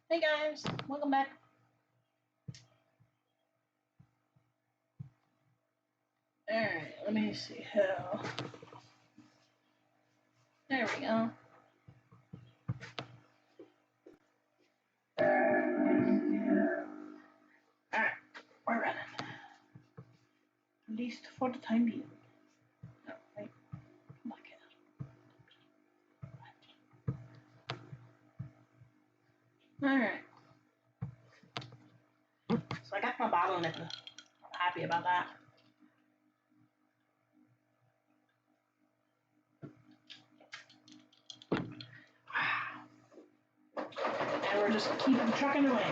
Hey guys, welcome back. Alright, let me see how. There we go. Alright, we're running. At least for the time being. No, wait. Come on, kid. Alright. So I got my bottle nipple. I'm happy about that. And we're just keeping trucking away.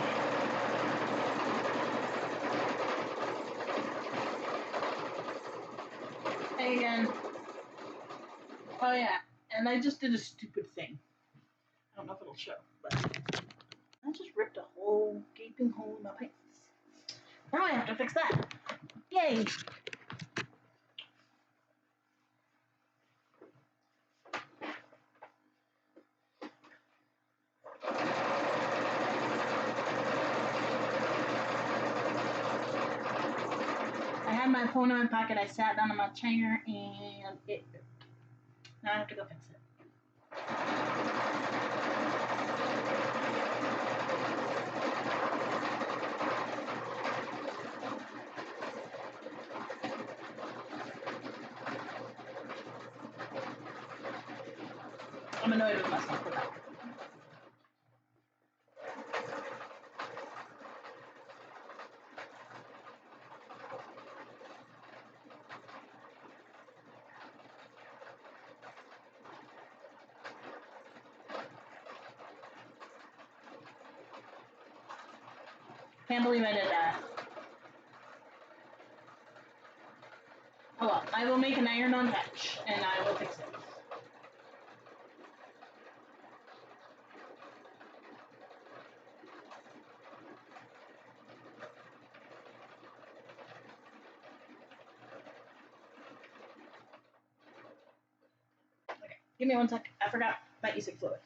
Hey again. Oh yeah, and I just did a stupid thing. I don't know if it'll show, but I just ripped a whole gaping hole in my pants. Now I have to fix that. Yay! I had my phone in my pocket, I sat down in my chair, and it ripped. Now I have to go fix it. I'm annoyed with myself for that. Can't believe I did that. Oh well, I will make an iron-on patch, and I will fix it. Okay, give me one sec. I forgot my e-cig fluid.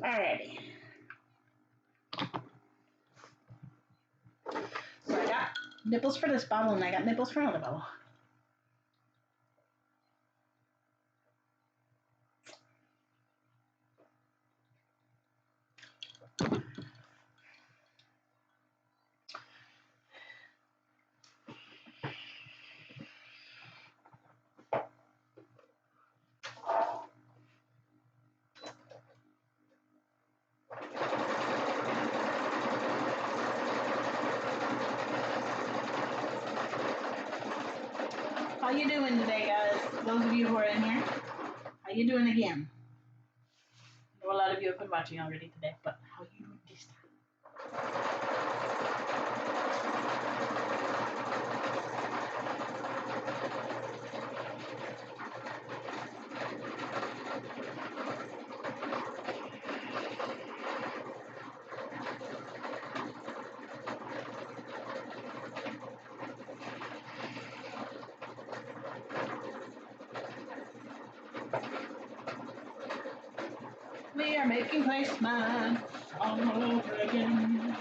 Alrighty. So I got nipples for this bottle, and I got nipples for another bottle. How you doing today, guys? Those of you who are in here, how you doing again? I know a lot of you have been watching already today, but how you doing this time? We are making placements all over again.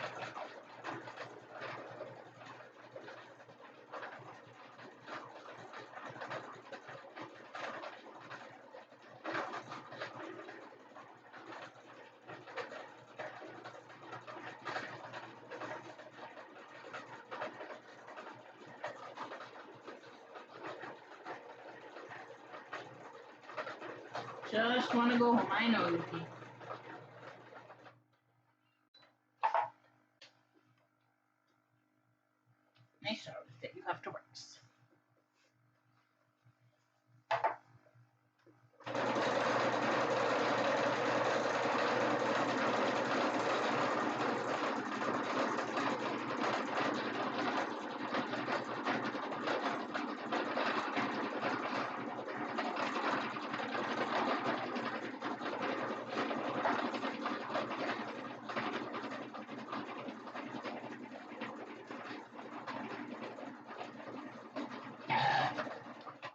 Just want to go home. I know, Yuki.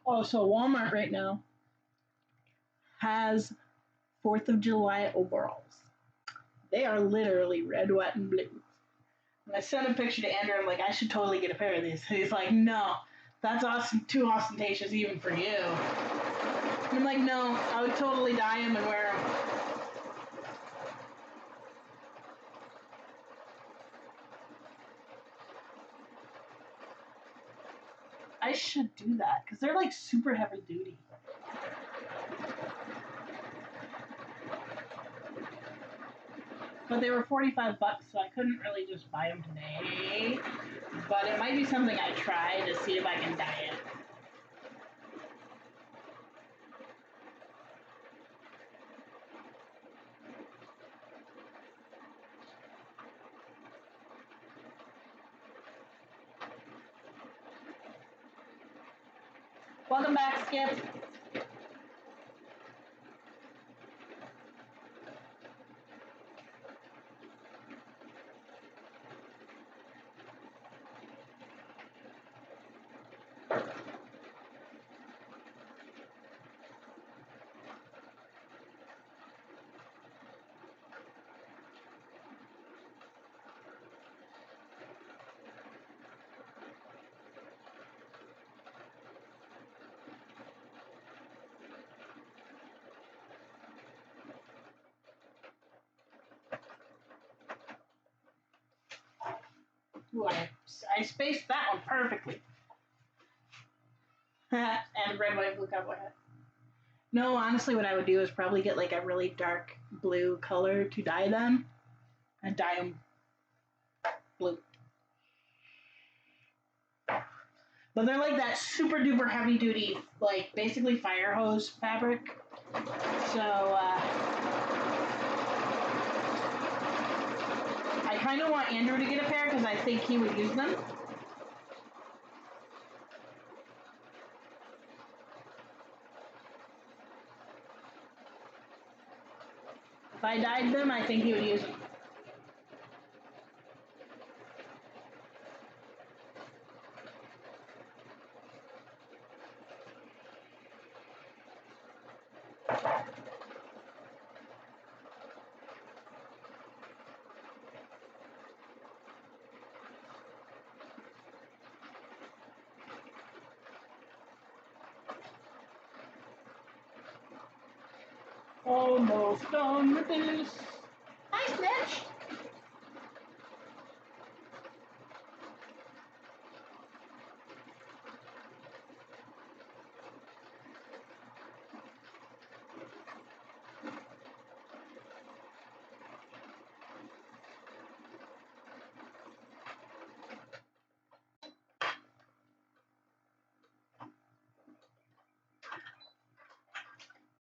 Oh, so Walmart right now has 4th of July overalls. They are literally red, white, and blue. And I sent a picture to Andrew. I'm like, I should totally get a pair of these. And he's like, no, that's awesome, too ostentatious even for you. And I'm like, no, I would totally dye them and wear them. I should do that because they're like super heavy duty. But they were $45, so I couldn't really just buy them today. But it might be something I try to see if I can dye it. Welcome back, Skip. Ooh, I spaced that one perfectly. And red, white, blue cowboy hat. No, honestly, what I would do is probably get like a really dark blue color to dye them, and dye them blue. But they're like that super duper heavy duty, like basically fire hose fabric. So I kind of want Andrew to get a pair because I think he would use them. If I dyed them, I think he would use them. Almost done with this. Hi, Snitch.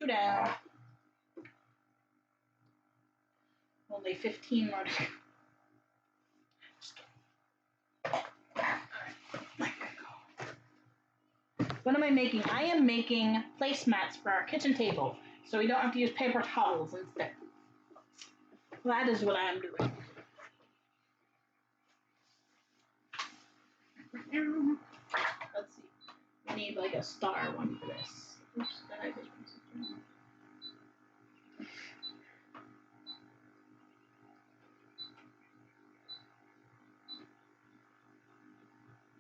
Two down. Only 15 more. What am I making? I am making placemats for our kitchen table, so we don't have to use paper towels instead. That is what I am doing. Let's see. We need like a star one for this. Oops, did I just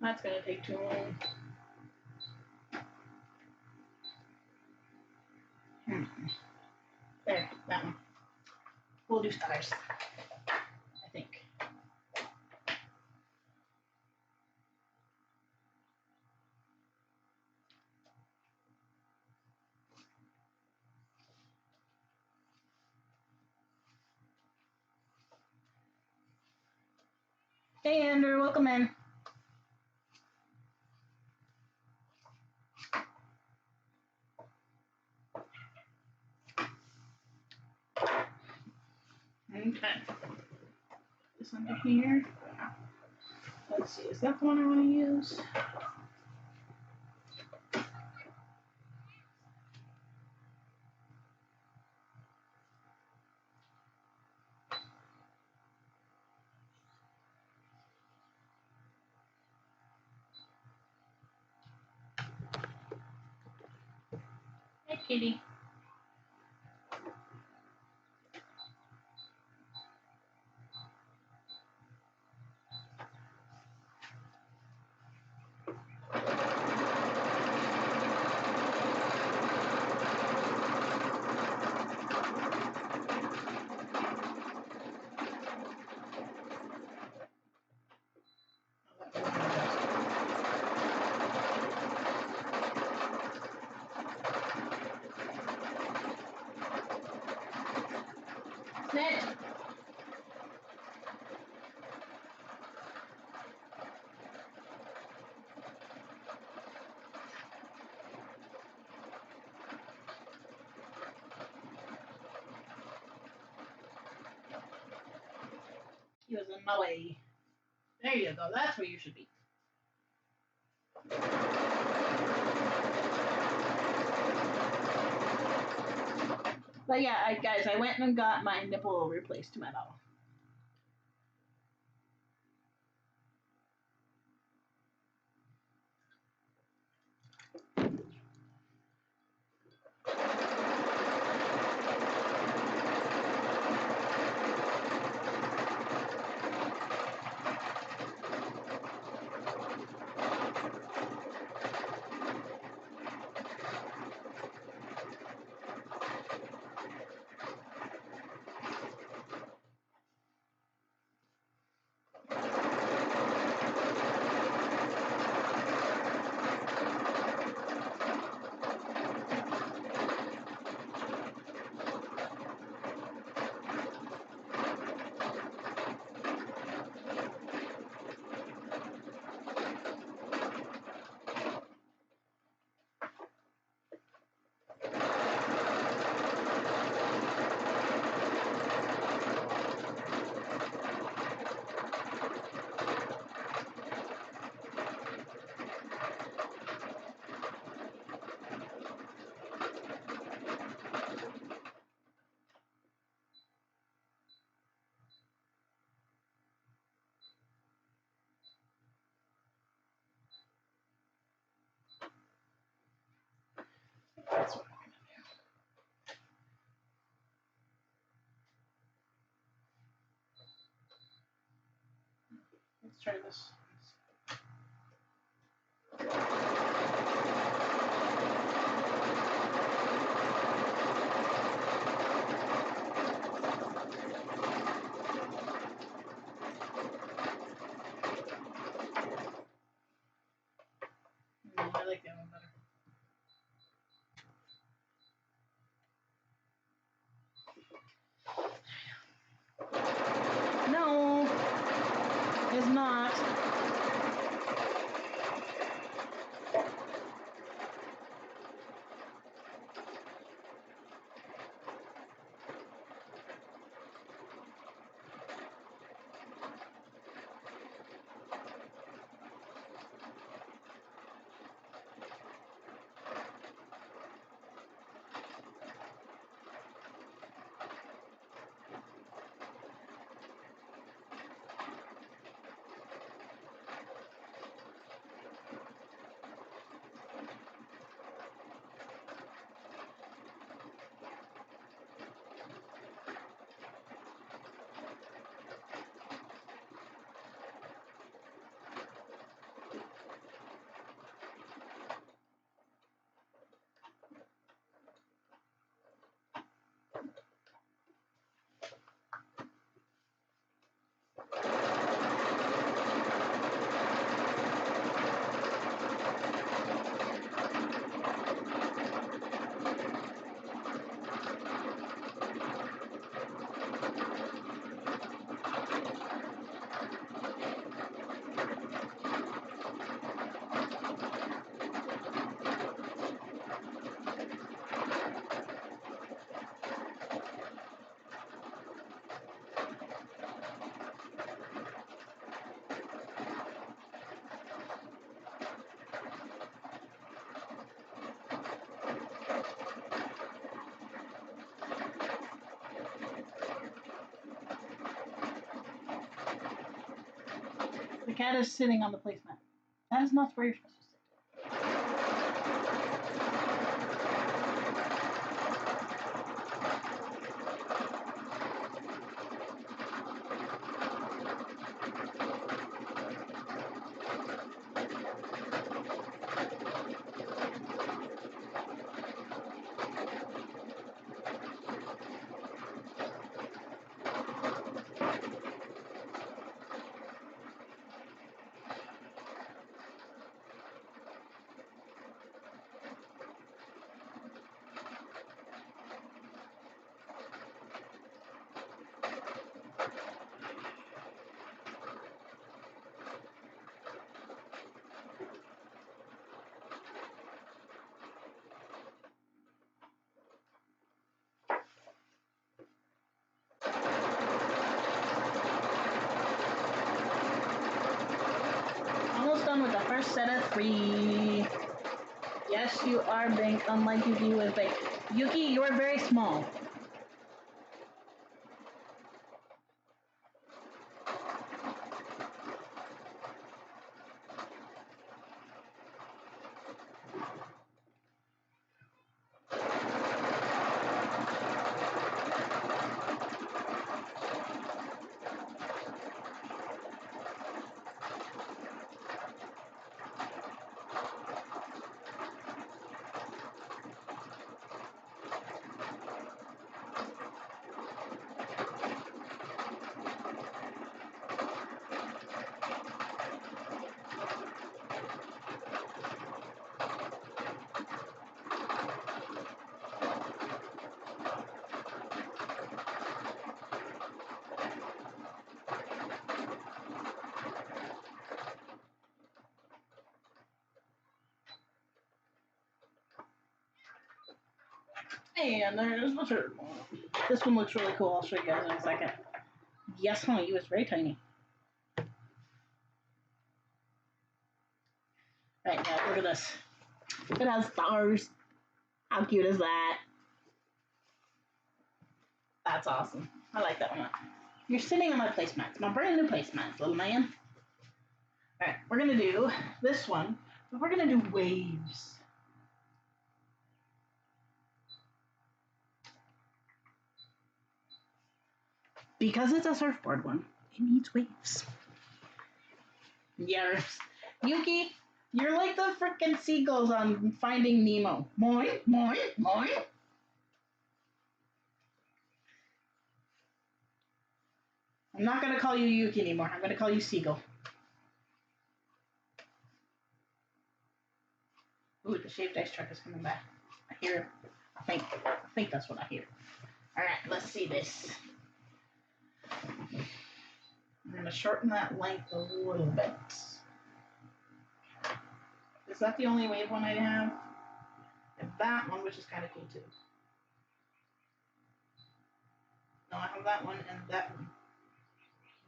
That's gonna take too long. There, that one. We'll do stars, I think. Hey, Andrew, welcome in. Okay. This under here. Let's see, is that the one I want to use? Kitty. Sit. He was in my way. There you go. That's where you should be. But yeah, guys, I went and got my nipple replaced to my bottle. That's what I'm gonna do. Let's try this. I like that one better. No, it's not. The cat is sitting on the placemat. That is not where you're supposed to sit. set of 3. Yes, you are big, unlike Yuki who is big. Yuki, you are very small. And there's the third one. This one looks really cool. I'll show you guys in a second. Yes, honey, he was very tiny. Right now, look at this. It has stars. How cute is that? That's awesome. I like that one. You're sitting on my placemats. My brand new placemats, little man. Alright, we're gonna do this one, but we're gonna do waves. Because it's a surfboard one, it needs waves. Yes. Yuki, you're like the frickin' seagulls on Finding Nemo. Moin, moin, moin. I'm not gonna call you Yuki anymore. I'm gonna call you Seagull. Ooh, the shaved ice truck is coming back. I hear. I think that's what I hear. All right, let's see this. I'm gonna shorten that length a little bit. Is that the only wave one I have? And that one, which is kind of cool too. No, I have that one and that one.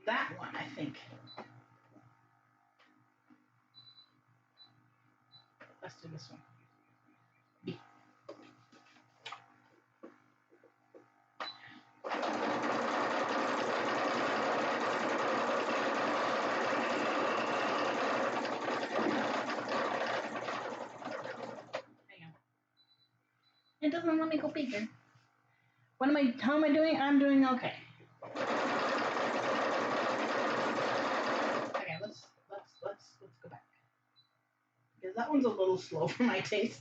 That one, I think. Let's do this one. B. It doesn't let me go bigger. How am I doing? I'm doing okay. Okay, let's go back. Because that one's a little slow for my taste.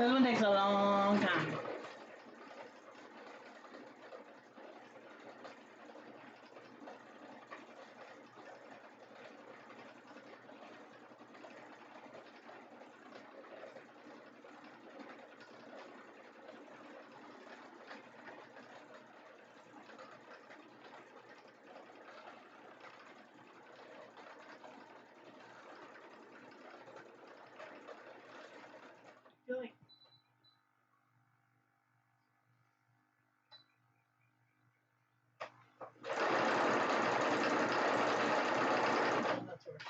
This one takes a long time. I feel like that's worse.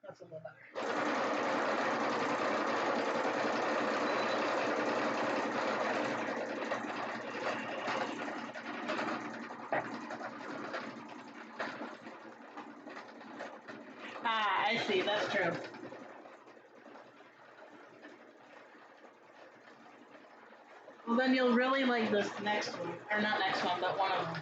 That's a little better. Ah, I see. That's true. Well, then you'll really like this next one. Or not next one, but one of them.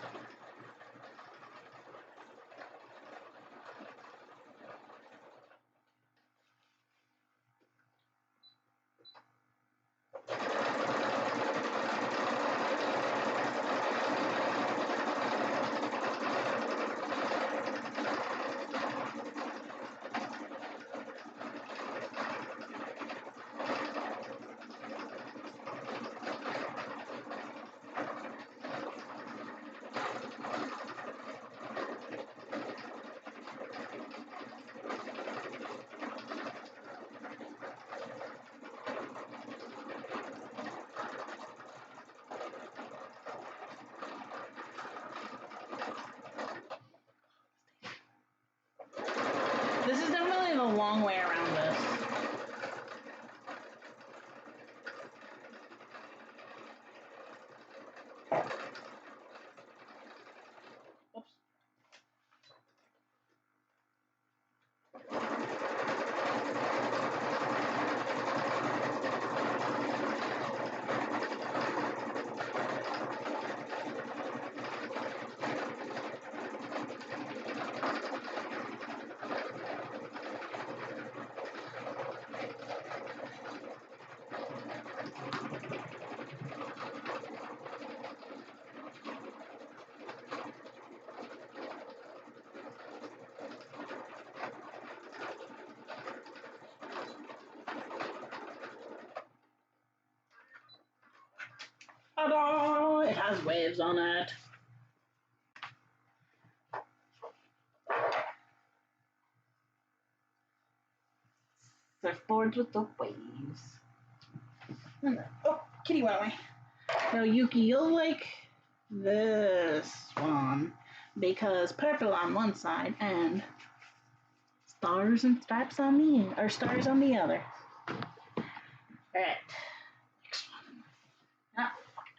This is definitely the long way around this. Oops. Ta-da! It has waves on it. Surfboards with the waves. Oh, kitty went away. No, Yuki, you'll like this one because purple on one side and stars and stripes on or stars on the other. All right, next one. No,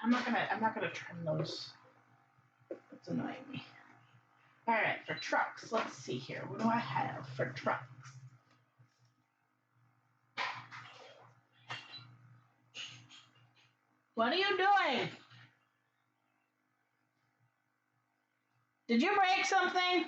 I'm not gonna trim those. It's annoying me. All right, for trucks, let's see here. What do I have for trucks? What are you doing? Did you break something?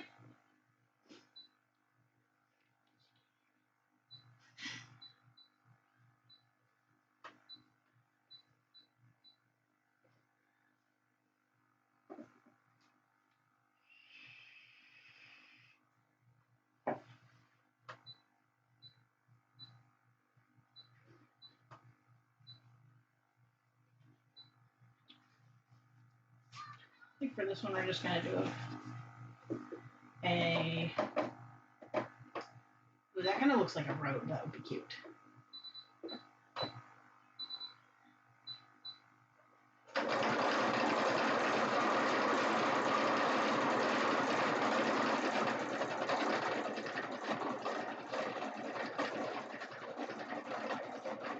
I think for this one, we're just gonna do a. Ooh, that kind of looks like a road. That would be cute.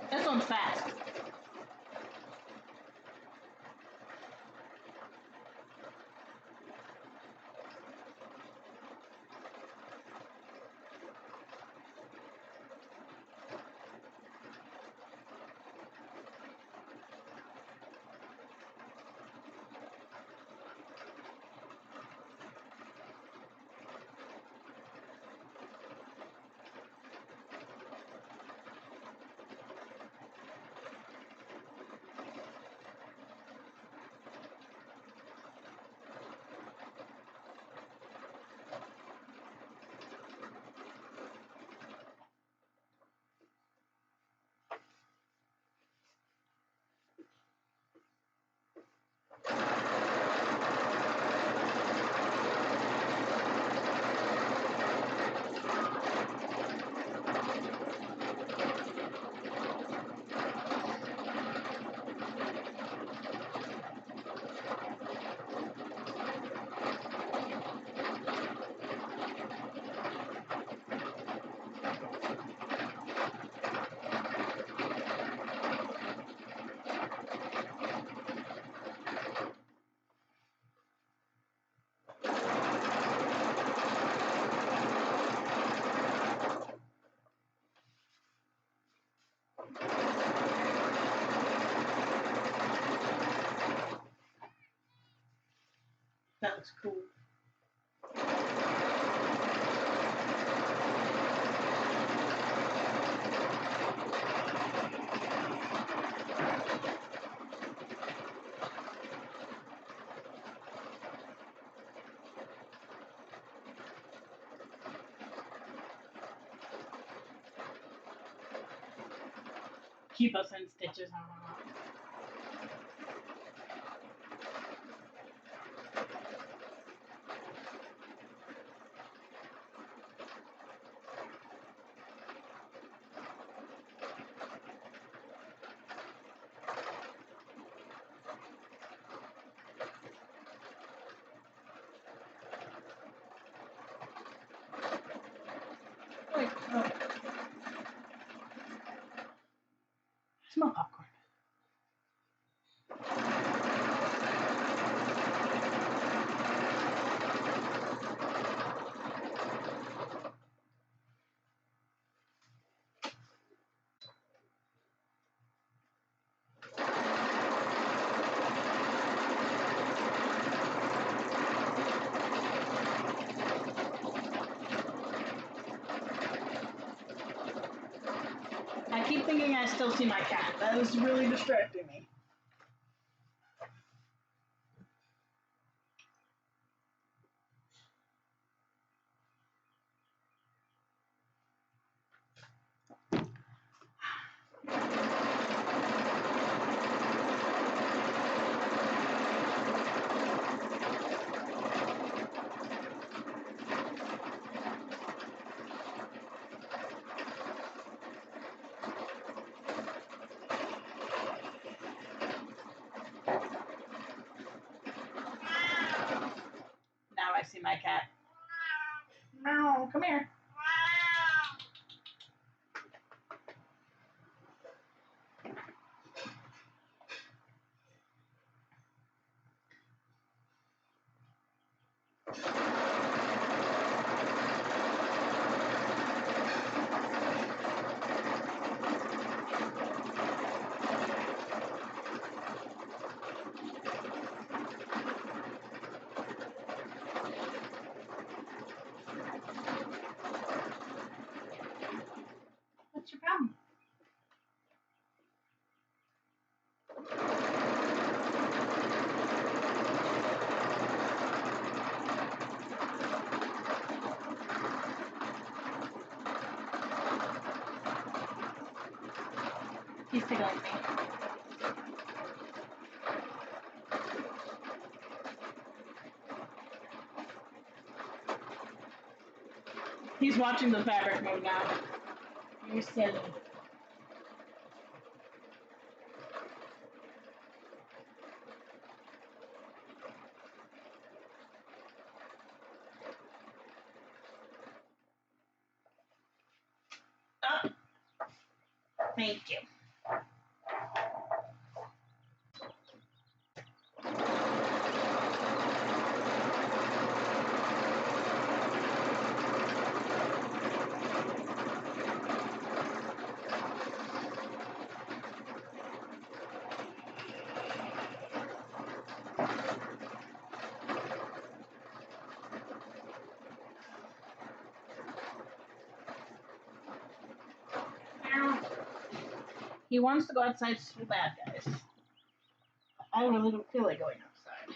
This one's fast. looks cool. Keep us in stitches. Wait, no. Smell popcorn. I keep thinking I still see my cat. That is really distracting me. Now I see my cat. Meow, come here. What's your problem? He's tickling me. He's watching the fabric move now. You're silly. Oh, thank you. He wants to go outside so bad, guys. I really don't feel like going outside.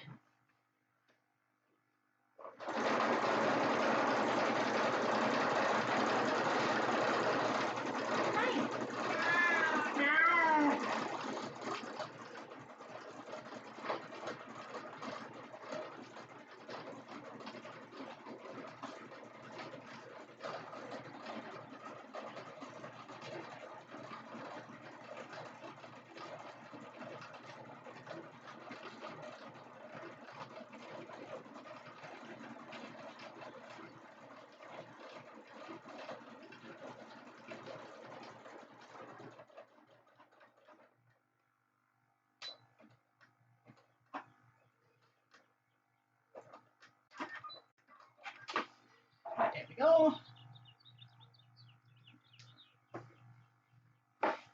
There we go.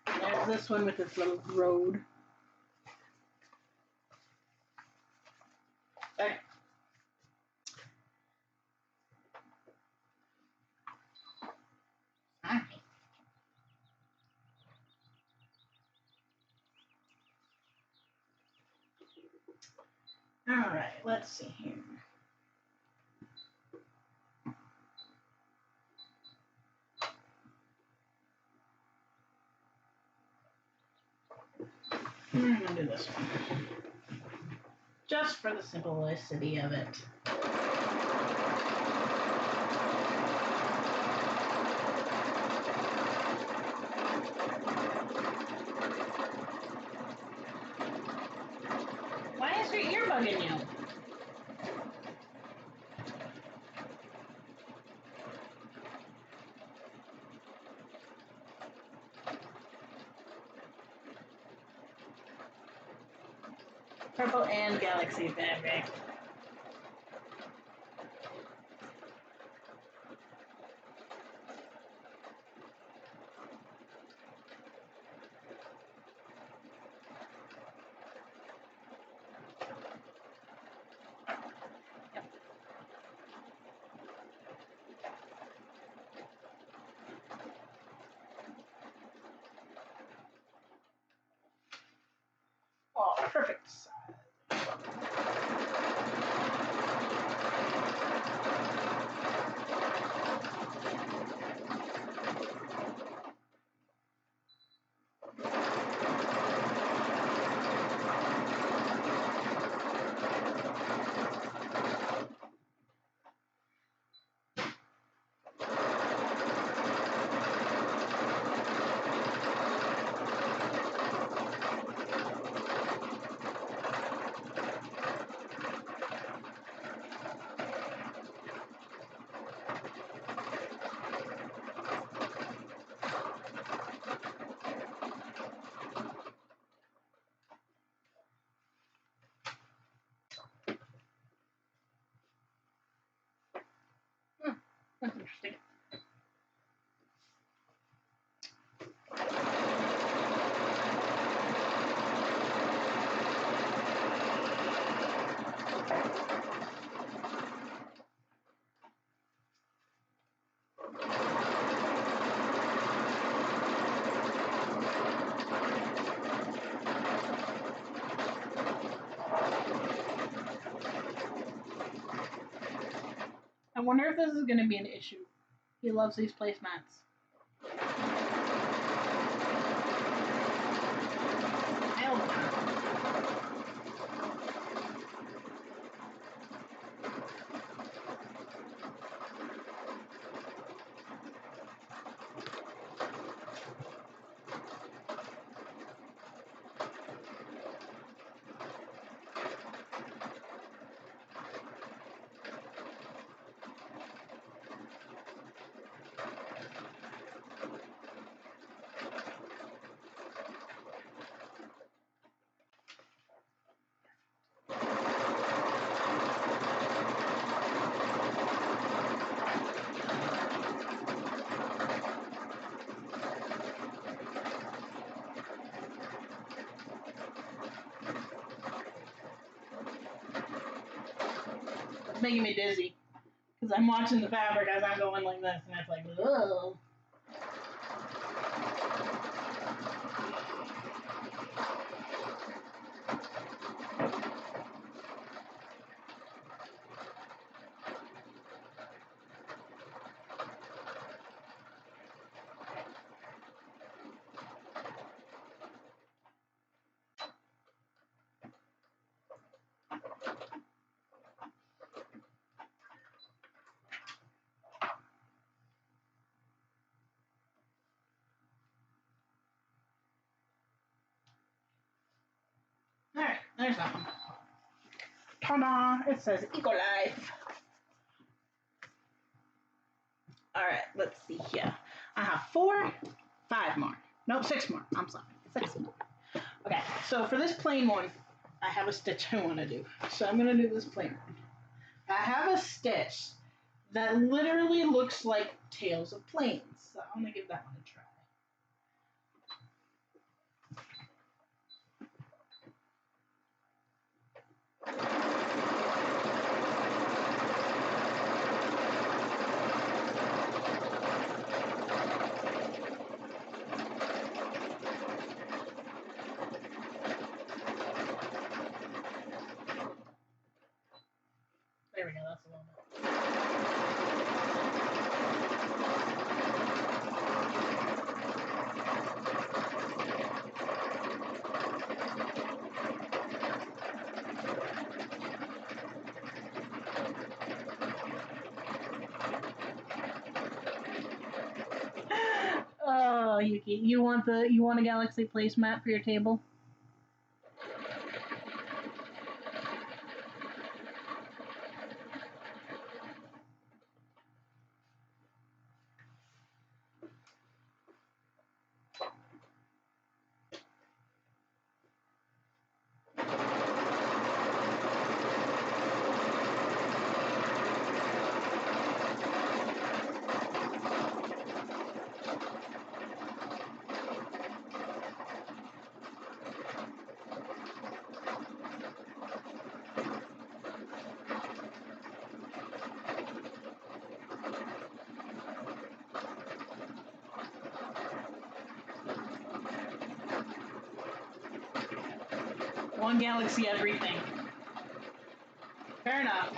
There's this one with its little road. Okay. All right, let's see here. I'm gonna do this one. Just for the simplicity of it. Why is your ear bugging you? Purple and galaxy fabric. Oh, perfect size. That's interesting. I wonder if this is going to be an issue. He loves these placemats. Nailed it. It's making me dizzy because I'm watching the fabric as I'm going like this, and it's like, ugh. Alright, there's that one. Ta-da! It says Eco Life. Alright, let's see here. I have 5 more. Nope, 6 more. I'm sorry. 6 more. Okay, so for this plain one, I have a stitch I want to do. So I'm going to do this plain one. I have a stitch that literally looks like Tails of Plains. So I'm going to give that one a try. we go. That's a little bit. Oh, Yuki, you want a galaxy placemat for your table? One galaxy everything. Fair enough.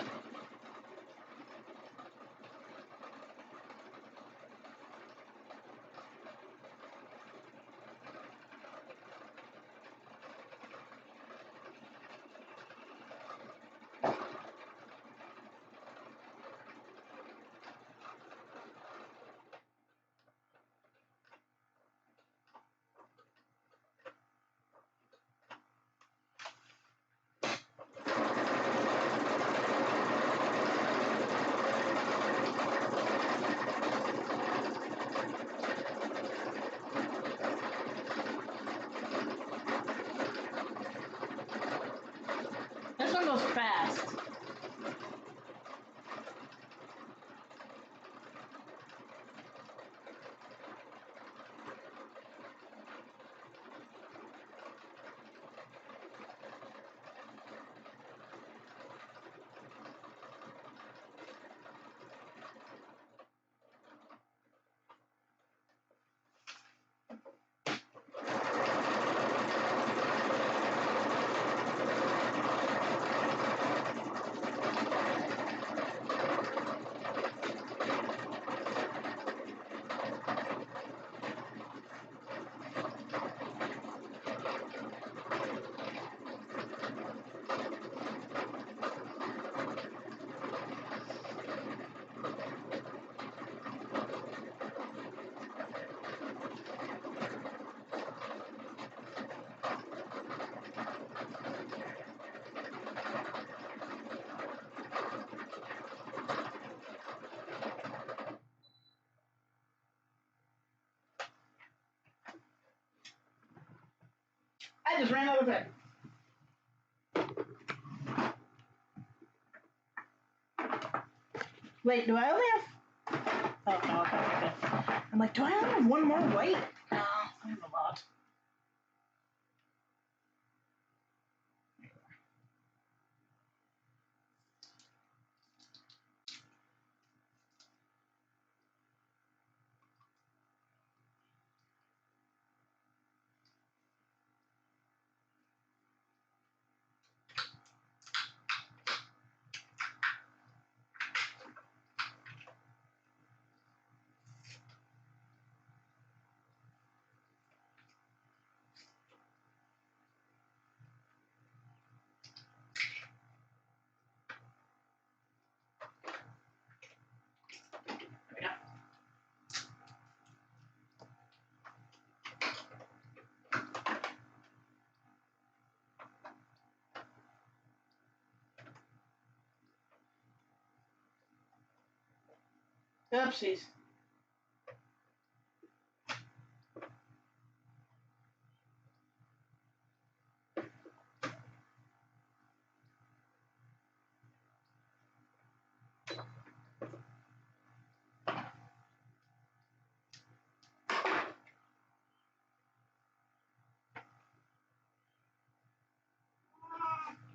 This one goes fast. I just ran out of bread. Wait, do I only have... Oh, no, okay. I'm like, do I only have one more white? No, I have a lot. Oopsies.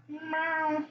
Meow.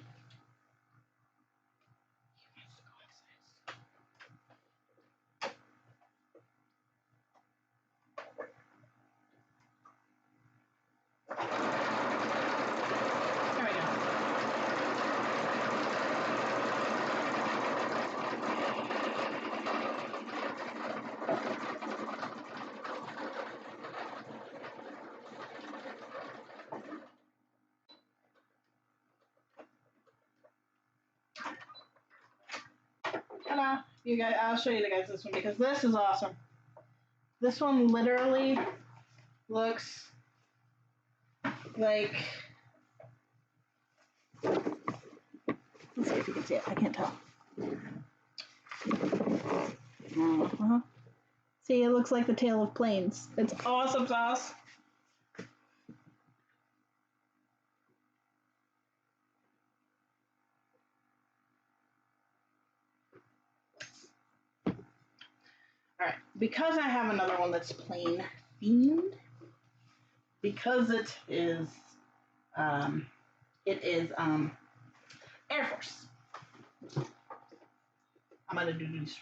Ta-da! You guys, I'll show you the guys this one because this is awesome. This one literally looks like. Let's see if you can see it. I can't tell. See, it looks like the tail of planes. It's awesome sauce. Alright, because I have another one that's plain themed, because it is Air Force. I'm gonna do these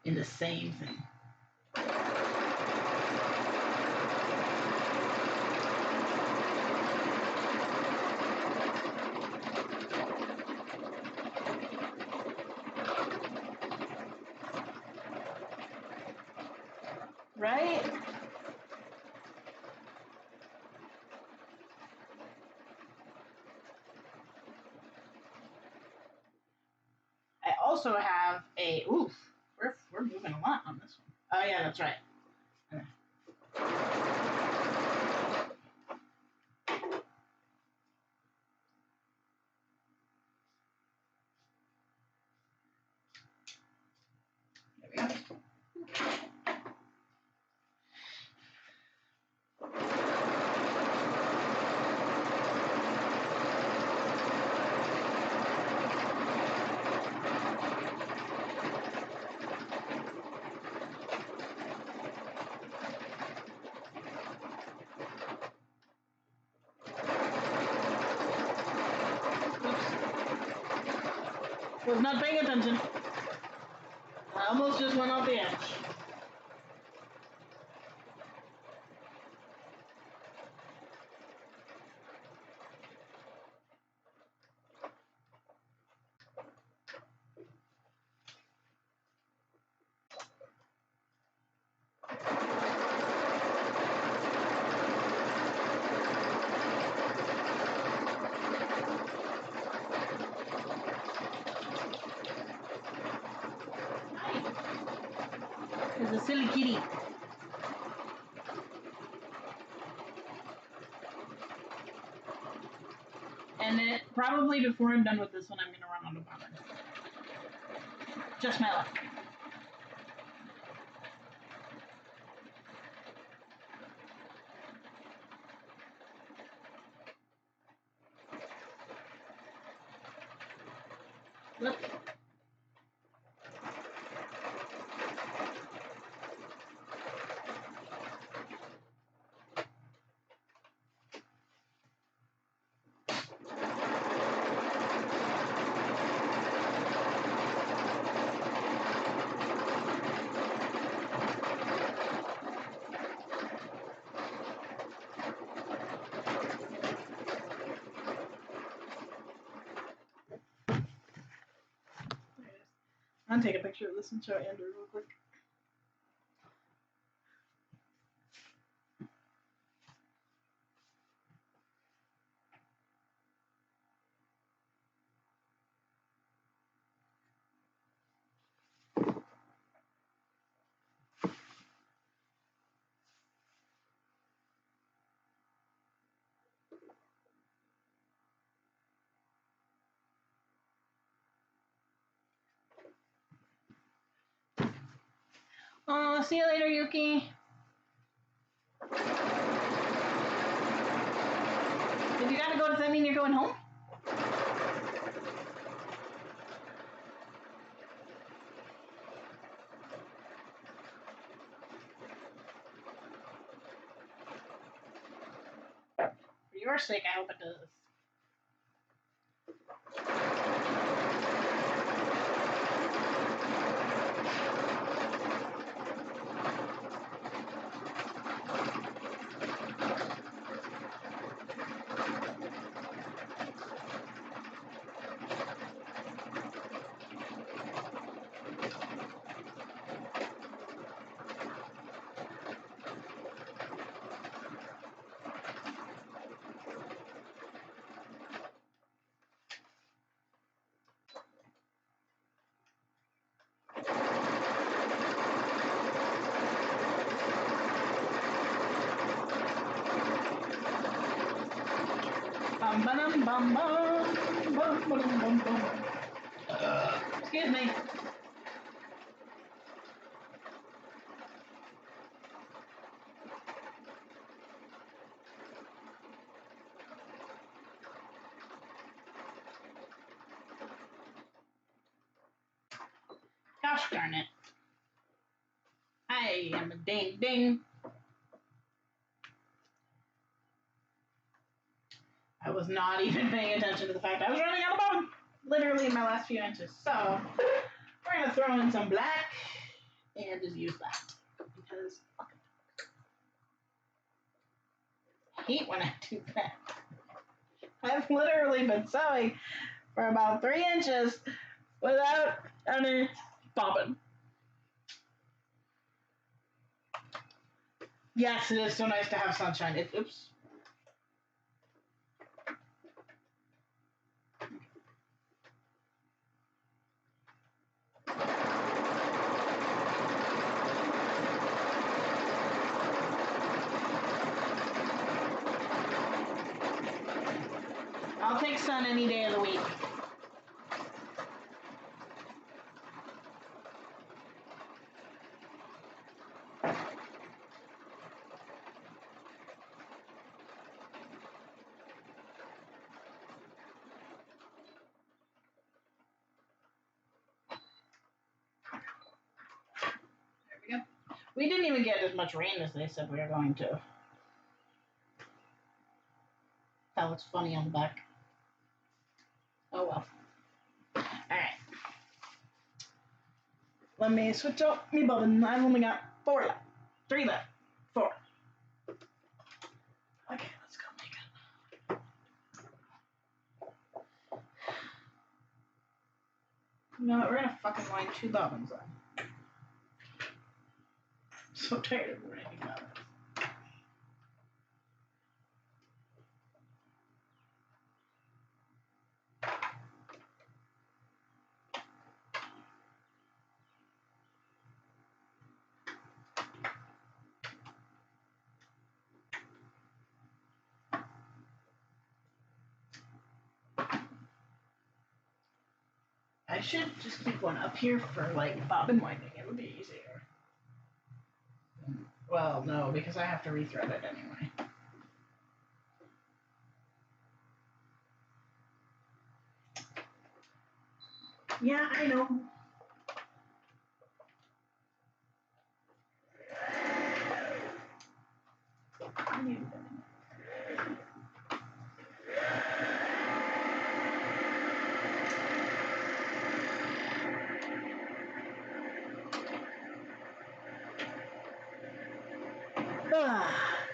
in the same thing. Right? I also have a oof. We're moving a lot on this one. Oh yeah, that's right. Okay. There we go. Was not paying attention. I almost just went off the edge. There's a silly kitty. And it, probably before I'm done with this one, I'm going to run out of bomber. Just my luck. Look. I'm gonna take a picture of this and show Andrew real quick. Oh, see you later, Yuki. If you gotta go, does that mean you're going home? For your sake, I hope it does. bum, bum, bum, bum, bum, bum. Excuse me. Gosh darn it. I am a ding ding. I was not even paying attention to the fact I was running out of bottom. Literally in my last few inches. So we're gonna throw in some black and just use that. Because I hate when I do that. I've literally been sewing for about 3 inches without any bobbin. Yes, it is so nice to have sunshine. Oops. I'll take sun any day of the week. There we go. We didn't even get as much rain as they said we were going to. That looks funny on the back. Oh well. Alright. Let me switch out my bobbin. I've only got 4 left. 3 left. 4. Okay, let's go make it. You know what? We're gonna fucking line 2 bobbins on. I'm so tired of lining bobbins. I should just keep one up here for like bobbin winding. It would be easier. Well, no, because I have to rethread it anyway. Yeah, I know.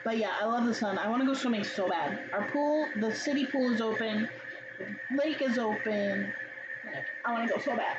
But yeah, I love the sun. I want to go swimming so bad. Our pool, the city pool is open. The lake is open. Like, I want to go so bad.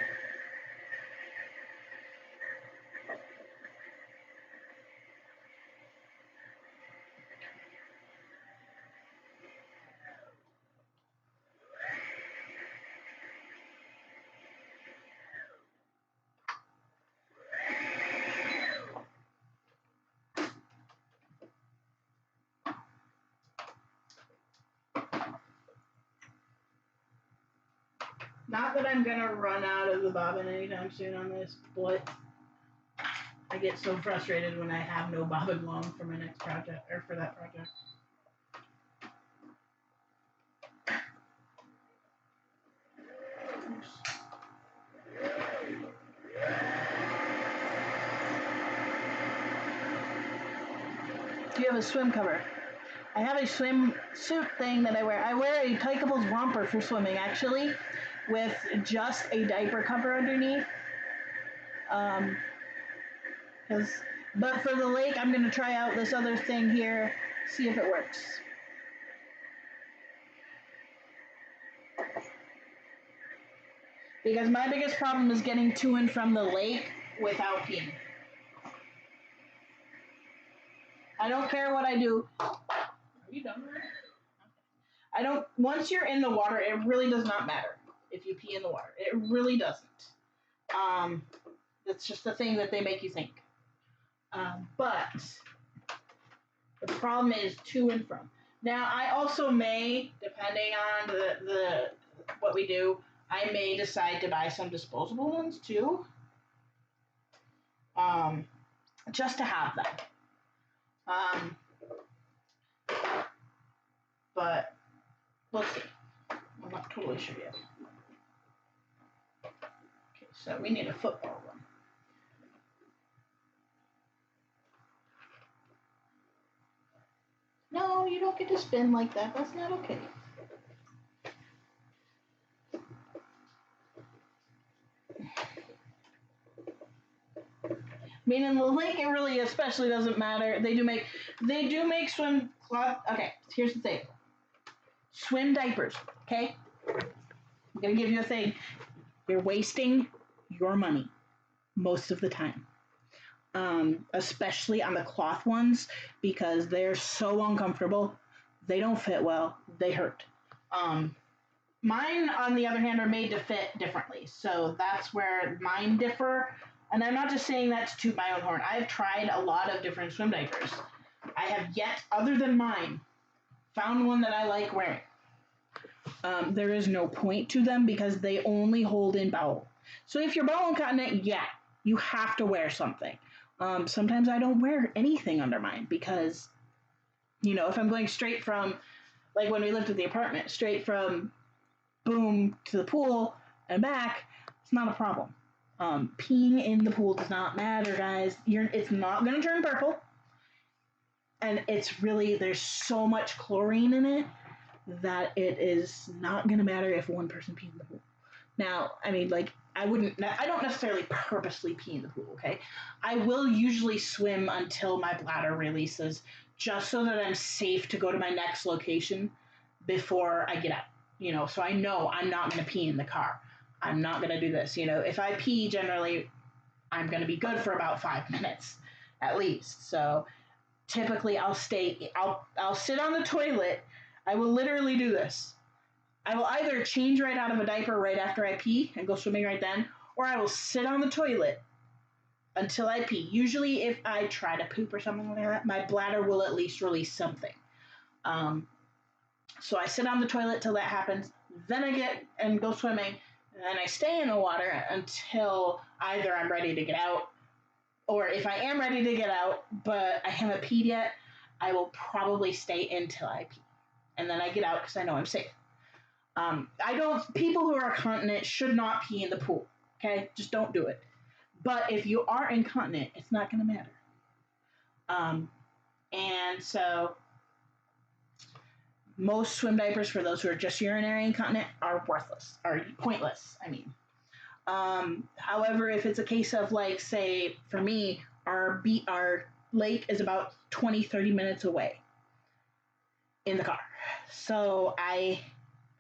Not that I'm gonna run out of the bobbin anytime soon on this, but I get so frustrated when I have no bobbin long for my next project, or for that project. Oops. Do you have a swim cover? I have a swimsuit thing that I wear. I wear a Tykeables romper for swimming, actually, with just a diaper cover underneath. But for the lake, I'm going to try out this other thing here, see if it works. Because my biggest problem is getting to and from the lake without peeing. I don't care what I do. Are you done with it? Once you're in the water, it really does not matter if you pee in the water. It really doesn't. It's just the thing that they make you think. But the problem is to and from. Now, I also may, depending on the what we do, I may decide to buy some disposable ones too, um, just to have them. Um, but we'll see. I'm not totally sure yet. Okay, so we need a football one. No, you don't get to spin like that. That's not okay. I mean, in the lake, it really especially doesn't matter. They do make swim cloth. Okay, here's the thing. Swim diapers. Okay, I'm gonna give you a thing. You're wasting your money most of the time, especially on the cloth ones because they're so uncomfortable. They don't fit well. They hurt. Um, Mine, on the other hand, are made to fit differently, so that's where mine differ. And I'm not just saying that to toot my own horn. I've tried a lot of different swim diapers. I have yet, other than mine, found one that I like wearing. There is no point to them because they only hold in bowel. So if you're bowel incontinent, yeah, you have to wear something. Sometimes I don't wear anything under mine because, if I'm going straight from, like when we lived at the apartment, straight from boom to the pool and back, it's not a problem. Peeing in the pool does not matter, guys. It's not going to turn purple. And it's really, there's so much chlorine in it that it is not going to matter if one person pees in the pool. Now, I mean, like, I don't necessarily purposely pee in the pool, okay? I will usually swim until my bladder releases just so that I'm safe to go to my next location before I get out. So I know I'm not going to pee in the car. I'm not going to do this. If I pee, generally, I'm going to be good for about 5 minutes at least. So typically, I'll sit on the toilet. I will literally do this. I will either change right out of a diaper right after I pee and go swimming right then, or I will sit on the toilet until I pee. Usually, if I try to poop or something like that, my bladder will at least release something. So I sit on the toilet till that happens. Then I get and go swimming, and I stay in the water until either I'm ready to get out, or if I am ready to get out but I haven't peed yet, I will probably stay until I pee, and then I get out because I know I'm safe. People who are continent should not pee in the pool. Okay, just don't do it. But if you are incontinent, it's not going to matter. And so most swim diapers for those who are just urinary incontinent are worthless, are pointless. I mean, however, if it's a case of like, say, for me, our lake is about 20-30 minutes away in the car, so I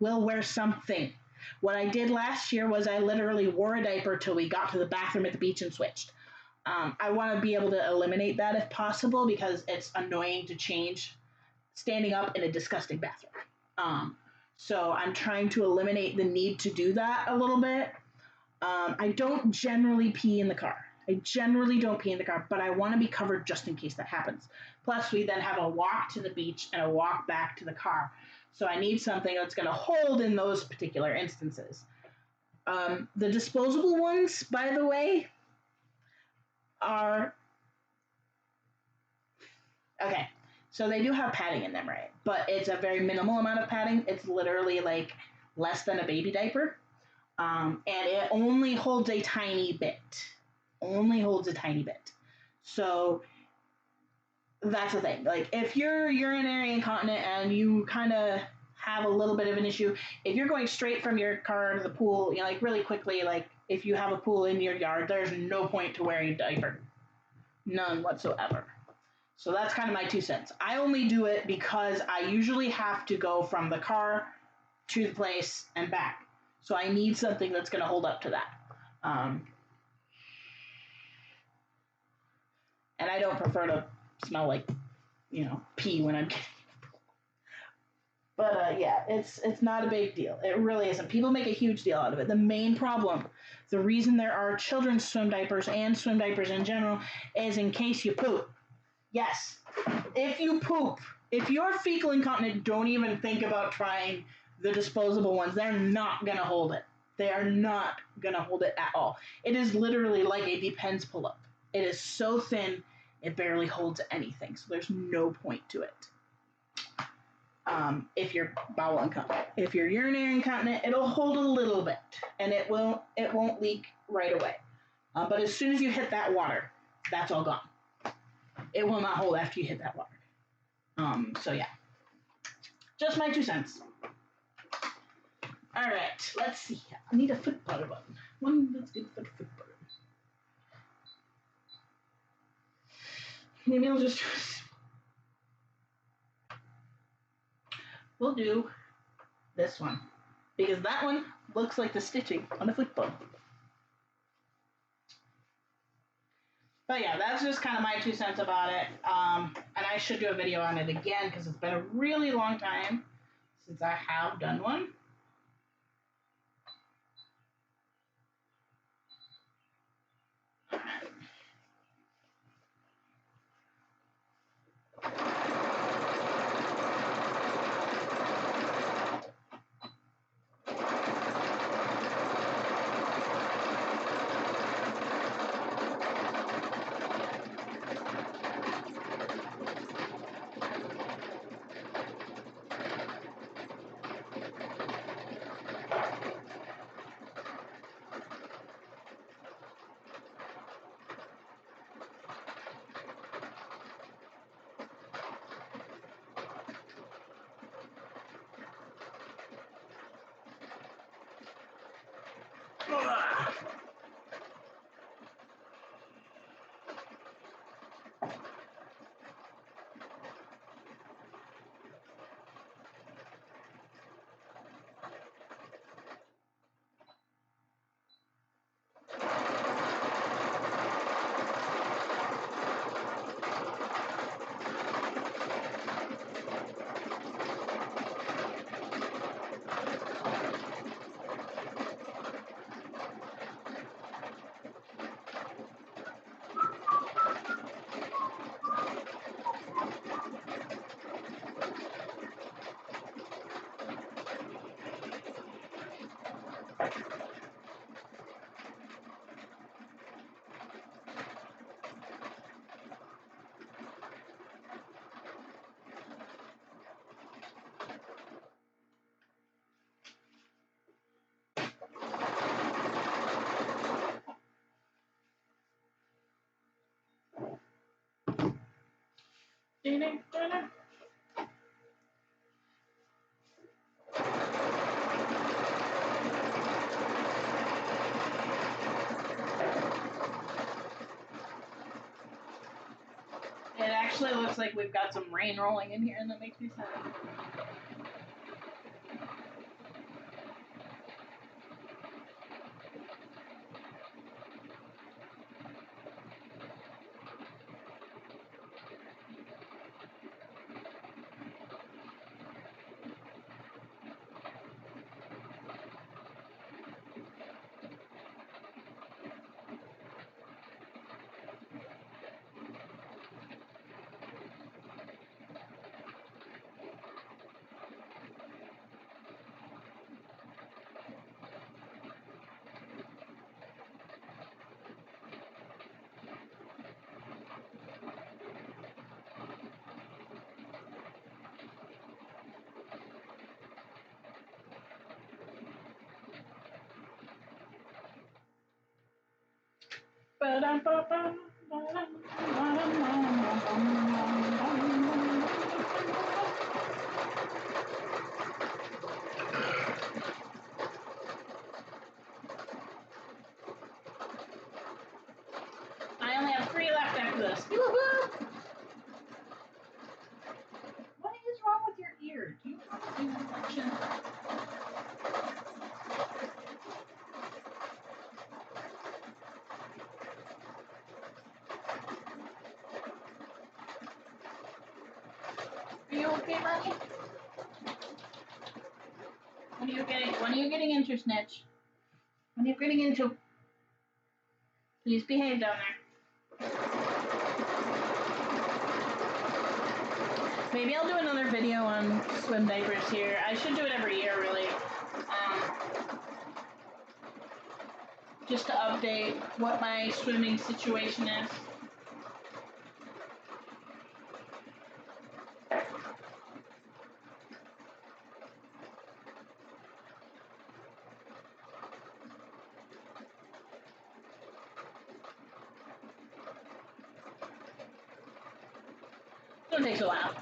will wear something. What I did last year was I literally wore a diaper till we got to the bathroom at the beach and switched. I want to be able to eliminate that if possible because it's annoying to change standing up in a disgusting bathroom. So I'm trying to eliminate the need to do that a little bit. I don't generally pee in the car. I generally don't pee in the car, but I want to be covered just in case that happens. Plus, we then have a walk to the beach and a walk back to the car. So I need something that's going to hold in those particular instances. The disposable ones, by the way, are okay. So they do have padding in them, right? But it's a very minimal amount of padding. It's literally like less than a baby diaper. And it only holds a tiny bit. Only holds a tiny bit. So that's the thing. Like, if you're urinary incontinent and you kind of have a little bit of an issue, if you're going straight from your car to the pool, like really quickly, like if you have a pool in your yard, there's no point to wearing a diaper. None whatsoever. So that's kind of my 2 cents. I only do it because I usually have to go from the car to the place and back. So I need something that's going to hold up to that. And I don't prefer to smell like, pee when I'm getting. But yeah, it's not a big deal. It really isn't. People make a huge deal out of it. The main problem, the reason there are children's swim diapers and swim diapers in general, is in case you poop. Yes, if you poop, If you're fecal incontinent, don't even think about trying the disposable ones. They're not going to hold it. They are not going to hold it at all. It is literally like a Depends pull-up. It is so thin, it barely holds anything. So there's no point to it. If you're bowel incontinent. If you're urinary incontinent, it'll hold a little bit, and it won't leak right away. But as soon as you hit that water, that's all gone. It will not hold after you hit that water. So yeah, just my 2 cents. All right, let's see. I need a foot butter button. One that's good for foot butter. Maybe I'll just. We'll do this one because that one looks like the stitching on a foot button. But yeah, that's just kind of my 2 cents about it. And I should do a video on it again because it's been a really long time since I have done one. It actually looks like we've got some rain rolling in here, and that makes me sad. I only have 3 left after this. Woo-hoo! What is wrong with your ear? Do you have an infection? Are you okay, buddy? What are you getting into, Snitch? What are you getting into? Please behave down there. Maybe I'll do another video on swim diapers here. I should do it every year, really. Just to update what my swimming situation is. It takes a while.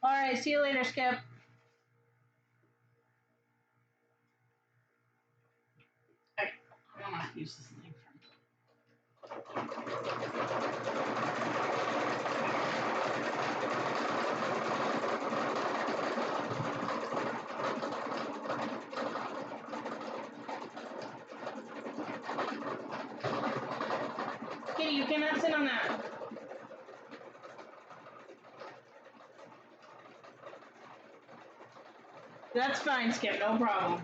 All right, see you later, Skip. Okay, I'm gonna use this thing Kitty, you cannot sit on that. That's fine, Skip, no problem.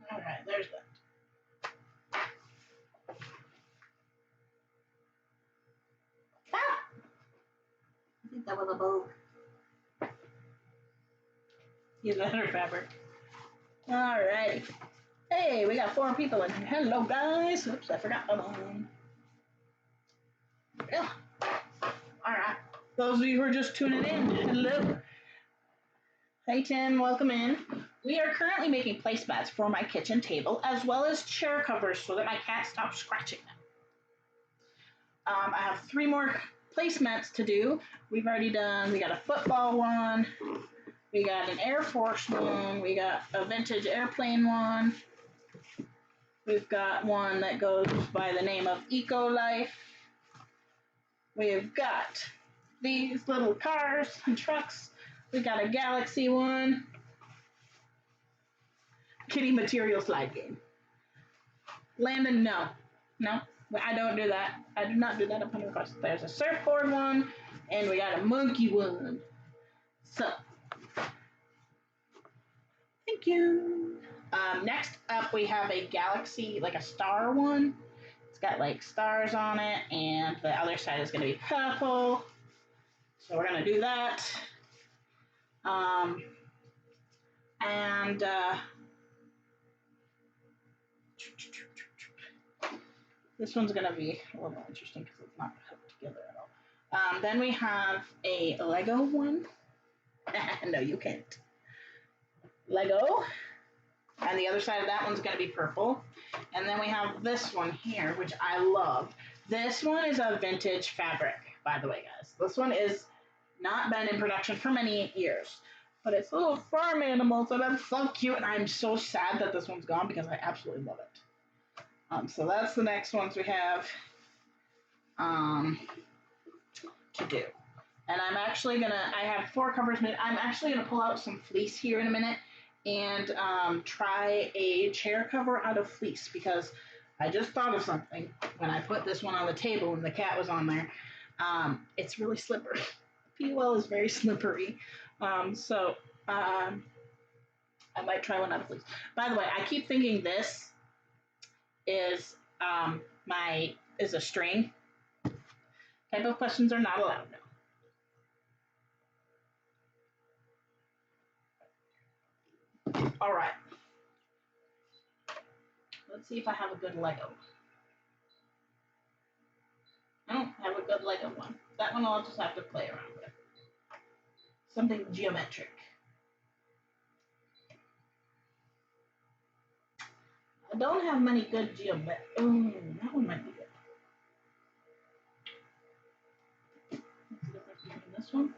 All right, there's that. Ah! I think that was a bug. Use another fabric. All right. Hey, we got 4 people in here. Hello, guys. Oops, I forgot my one. Yeah. All right. Those of you who are just tuning in, hello. Hey, Tim. Welcome in. We are currently making placemats for my kitchen table as well as chair covers so that my cat stops scratching them. I have 3 more placemats to do. We've already done, we got a football one, we got an Air Force one, we got a vintage airplane one, we've got one that goes by the name of Eco Life, we've got these little cars and trucks, we got a Galaxy one, kitty material slide game. Landon, no. I don't do that. I do not do that upon request. There's a surfboard one, and we got a monkey one. So, thank you. Next up, we have a galaxy, like a star one. It's got like stars on it, and the other side is going to be purple. So we're going to do that. This one's going to be a little more interesting because it's not hooked together at all. Then we have a Lego one. No, you can't. Lego. And the other side of that one's going to be purple. And then we have this one here, which I love. This one is a vintage fabric, by the way, guys. This one is not been in production for many years. But it's little farm animals, and that's so cute. And I'm so sad that this one's gone because I absolutely love it. So that's the next ones we have to do. And I'm actually gonna, I have 4 covers, I'm actually gonna pull out some fleece here in a minute and try a chair cover out of fleece because I just thought of something when I put this one on the table and the cat was on there. It's really slippery. PUL is very slippery. So I might try one out of fleece. By the way, I keep thinking this is is a string. Type of questions are not allowed now. All right. Let's see if I have a good Lego. I don't have a good Lego one. That one I'll just have to play around with. Something geometric. I don't have many good geometric. Oh, that one might be good. What's the difference between this one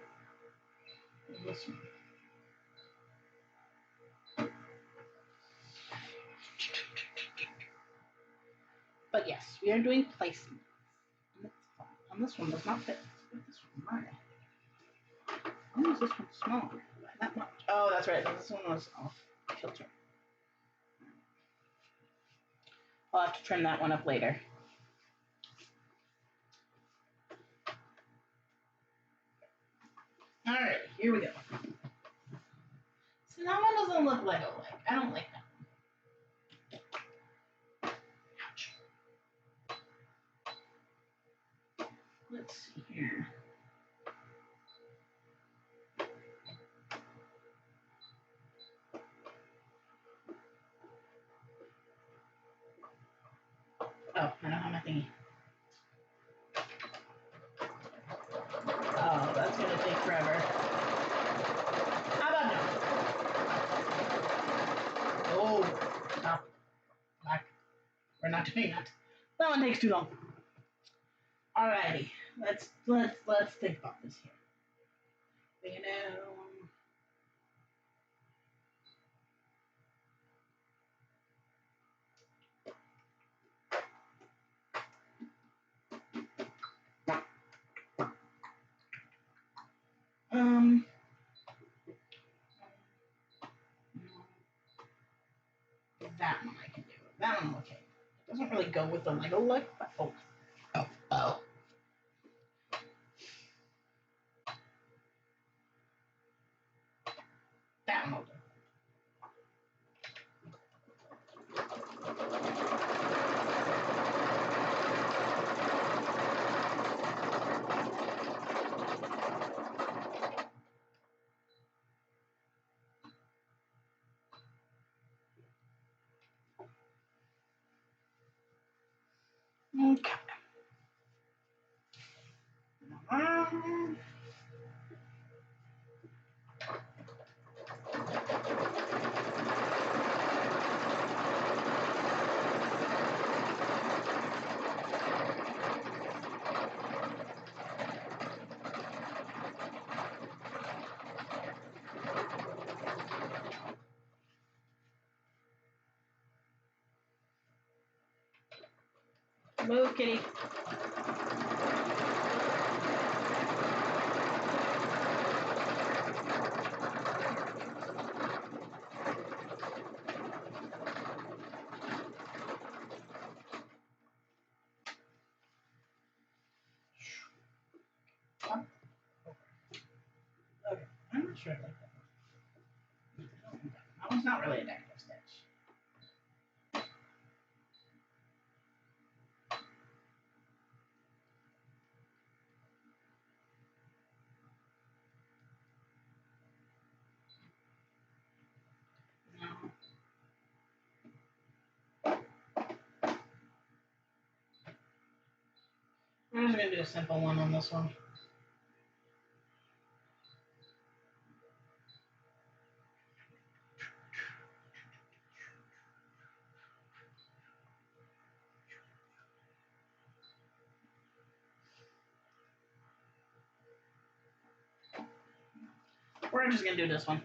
and this one? But yes, we are doing placement. And this one does not fit. This one, right? Why is this one smaller? That much. Oh, that's right. This one was off kilter. I'll have to trim that one up later. All right, here we go. So that one doesn't look Lego-like. I don't like that one. Ouch. Let's see here. Oh, I don't have my thingy. Oh, that's gonna take forever. How about no? Oh, stop. Back. We're not doing that. That one takes too long. Alrighty, let's think about this here. You know. That one I can do. That one okay. It doesn't really go with the Lego look, but oh. That one will do. Okay. Move, kitty. Okay, I'm not sure I like that one. That one's not really a decorative stitch. No. We're just gonna do a simple one on this one. We're just gonna do this one.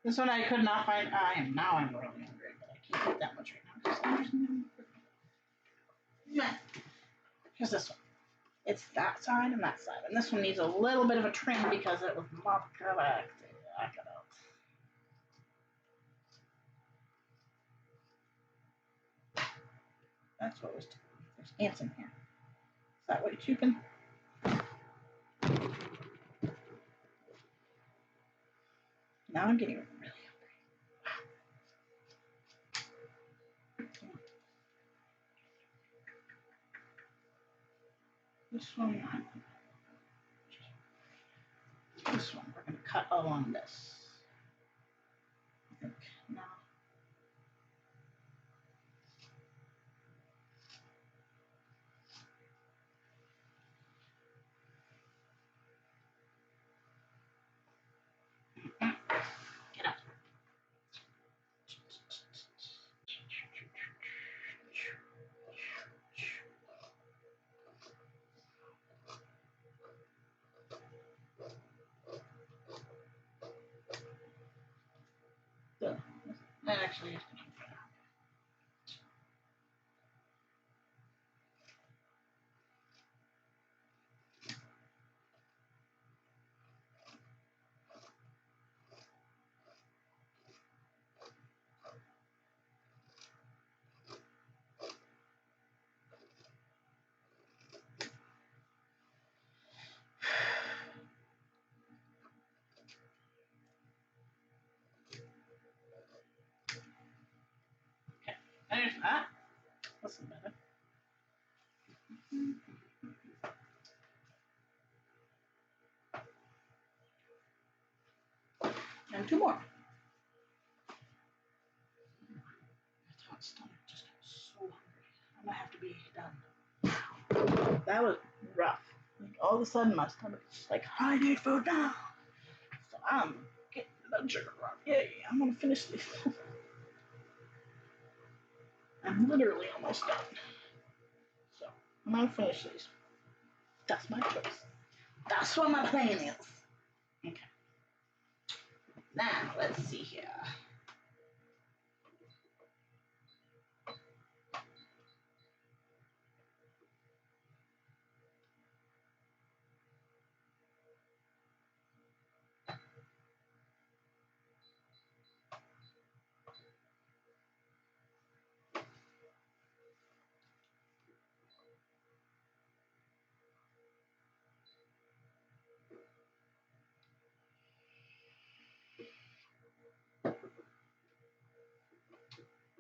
This one I could not find. Now I'm really hungry, but I can't eat that much right now because there's no. Here's this one. It's that side and that side, and this one needs a little bit of a trim because it was not correct. I got out. That's what was. There's ants in here. Is that what you can? Now I'm getting really hungry. This one, we're going to cut along this. I think now. Get up. That actually is going to be better. Okay, there's that. That's better. And two more. My stomach just got so hungry. I'm gonna have to be done. That was rough. Like all of a sudden my stomach is just like, I need food now. So I'm getting the sugar run. Yay, I'm gonna finish this. I'm literally almost done. So I'm gonna finish these. That's my choice. That's what my plan is. Okay. Now let's see here.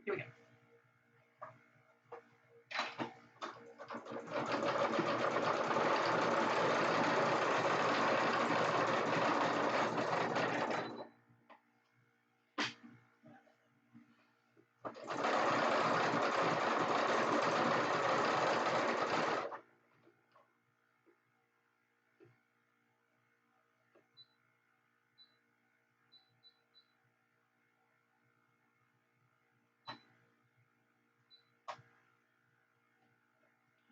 Here we go.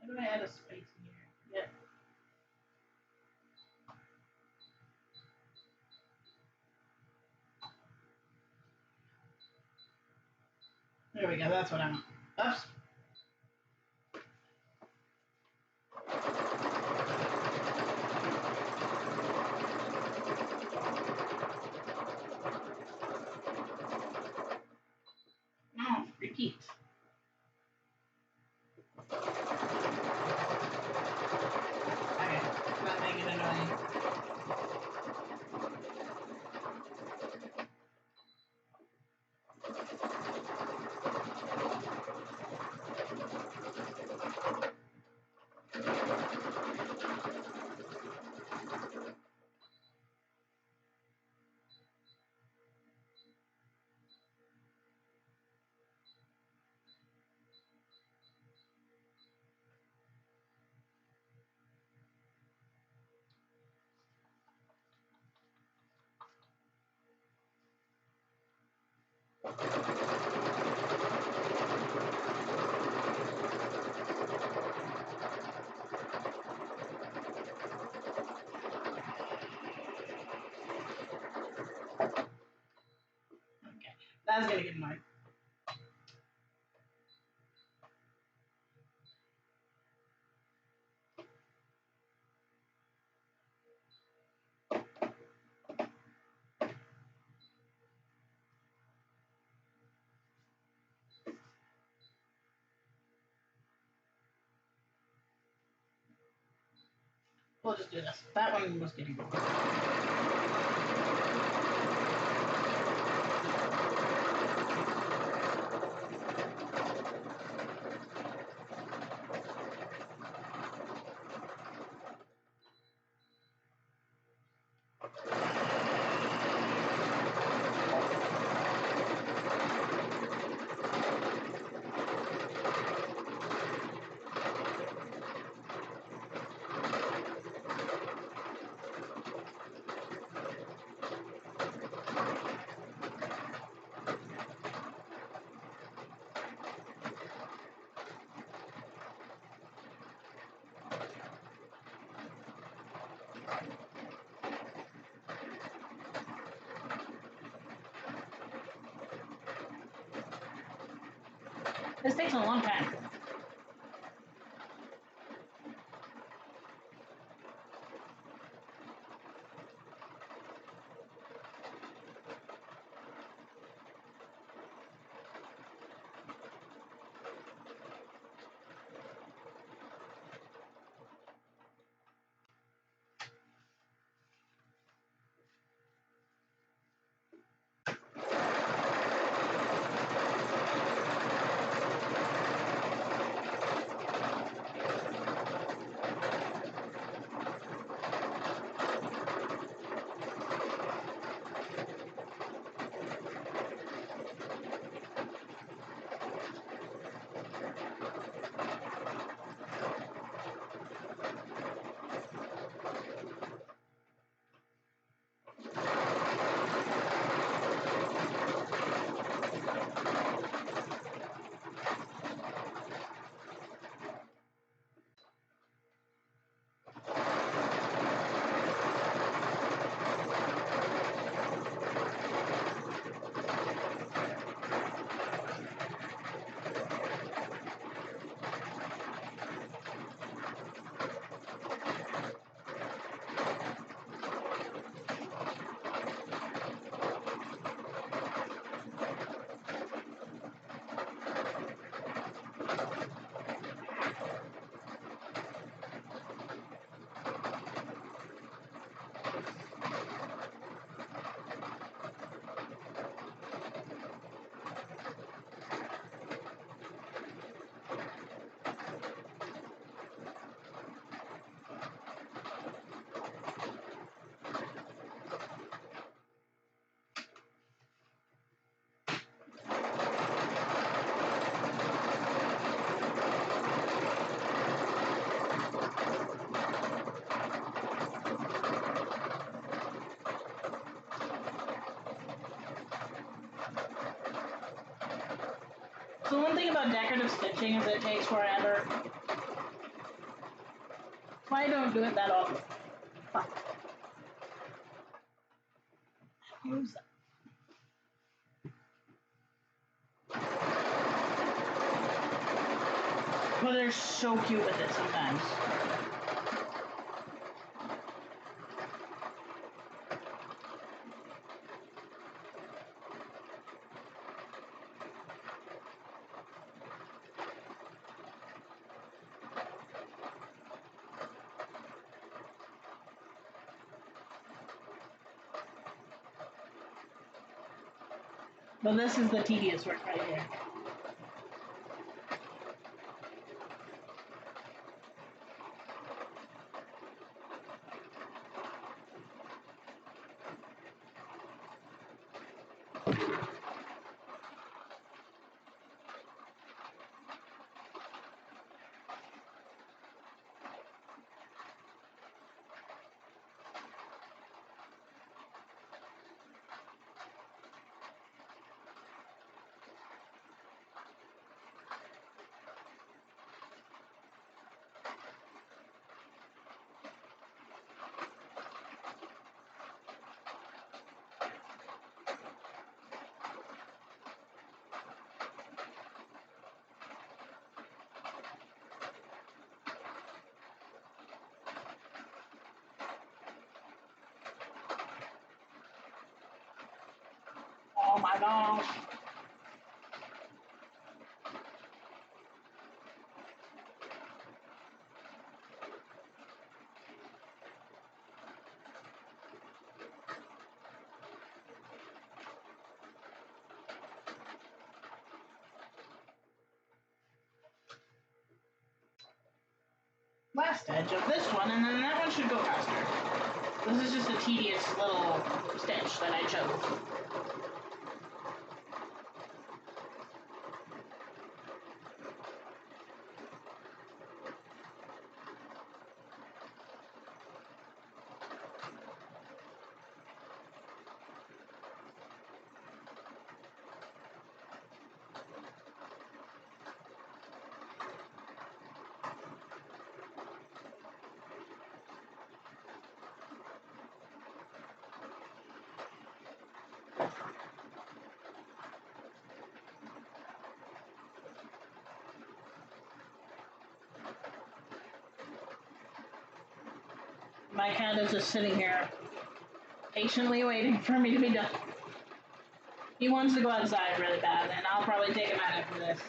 How do I add a space in here? Yeah. There we go. That's what I want. Oops. No, repeat. Okay, that make it annoying. gonna get annoying. We'll just do this. That one was getting boring. This takes a long time. So one thing about decorative stitching is it takes forever. Why don't do it that often? Fuck. Use that. But they're so cute with it sometimes. But this is the tedious work right here. my gosh. Last edge of this one, and then that one should go faster. This is just a tedious little stitch that I chose. My cat is just sitting here, patiently waiting for me to be done. He wants to go outside really bad, and I'll probably take him out after this.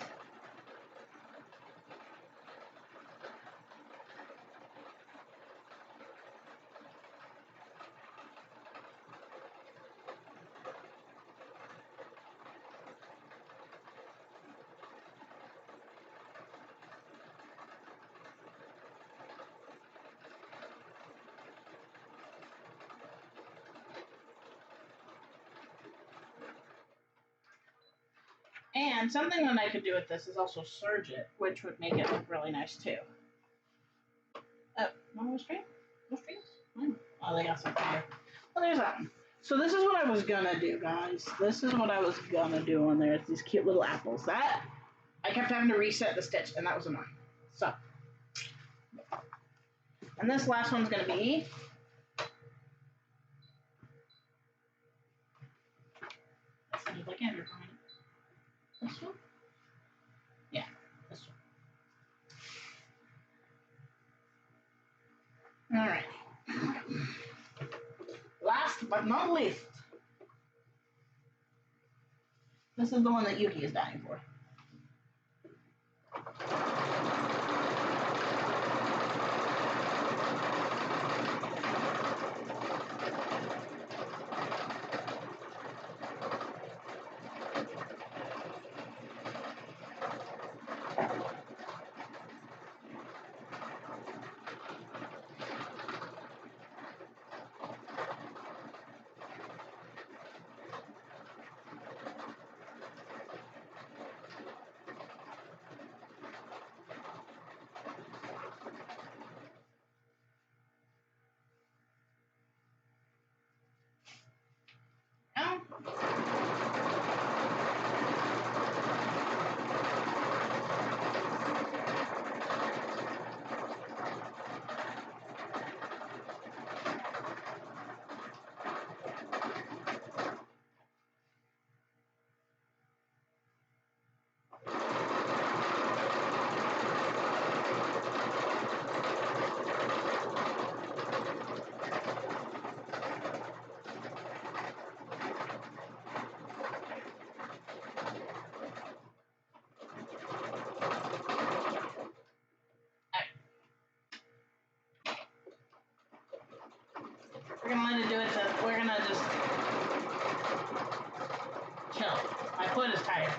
And something that I could do with this is also serge it, which would make it look really nice too. Oh, no more string? No strings? Oh, they got some fire. Well, there's that one. So this is what I was gonna do, guys. This is what I was gonna do on there. It's these cute little apples. That, I kept having to reset the stitch, and that was annoying. So, and this last one's gonna be, that sounded like Andrew behind it. This one? Yeah, this one. All right. Last but not least, this is the one that Yuki is dying for. Now, we're gonna let it do it. We're gonna just chill. My foot is tired.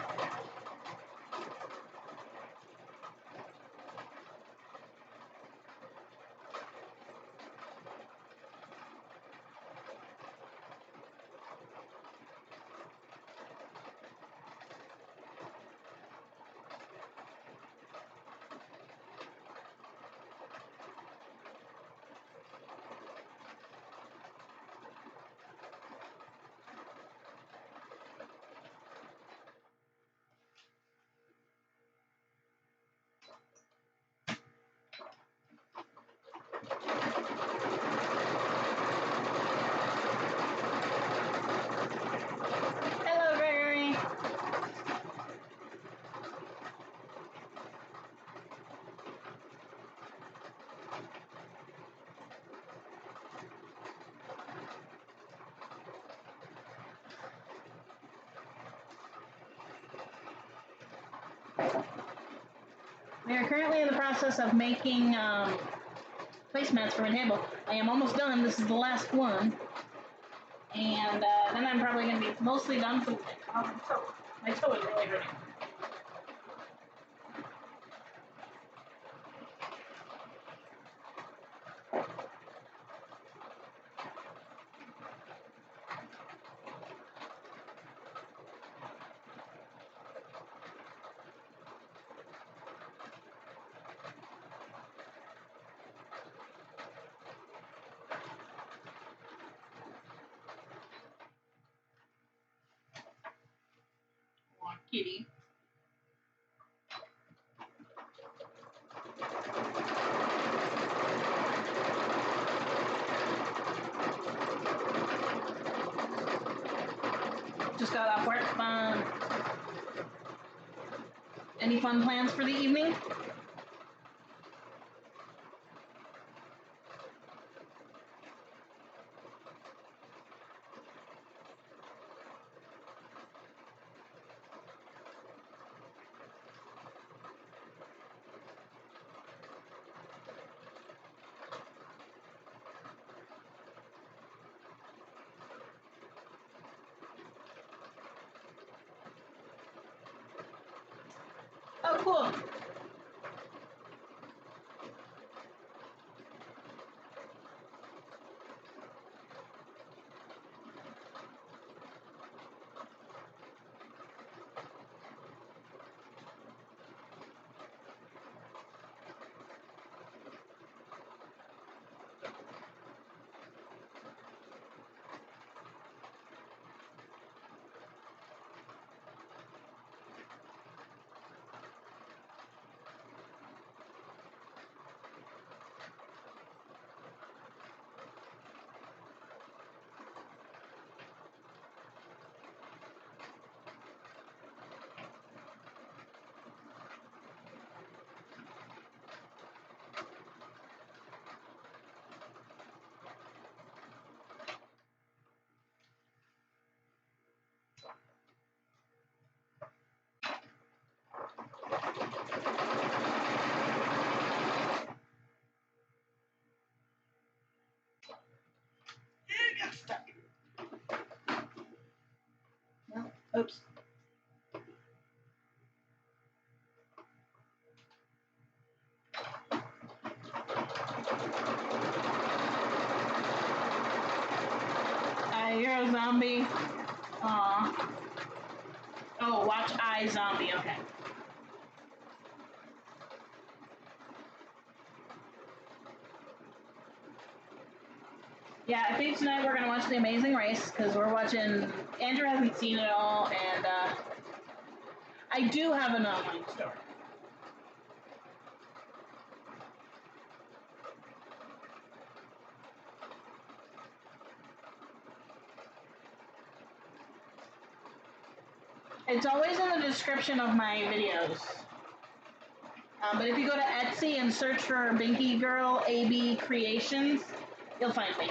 We are currently in the process of making placemats for my table. I am almost done. This is the last one. And then I'm probably going to be mostly done for the day. Oh, my toe is really hurting. Aw, kitty. Just got off work. Any fun plans for the evening? Oh, cool. It got stuck. Well, oops. You're a zombie. Aw. Oh, watch Zombie. Okay. Yeah, I think tonight we're gonna watch The Amazing Race because we're watching. Andrew hasn't seen it all, and I do have an online store. It's always in the description of my videos. But if you go to Etsy and search for Binky Girl AB Creations, you'll find me.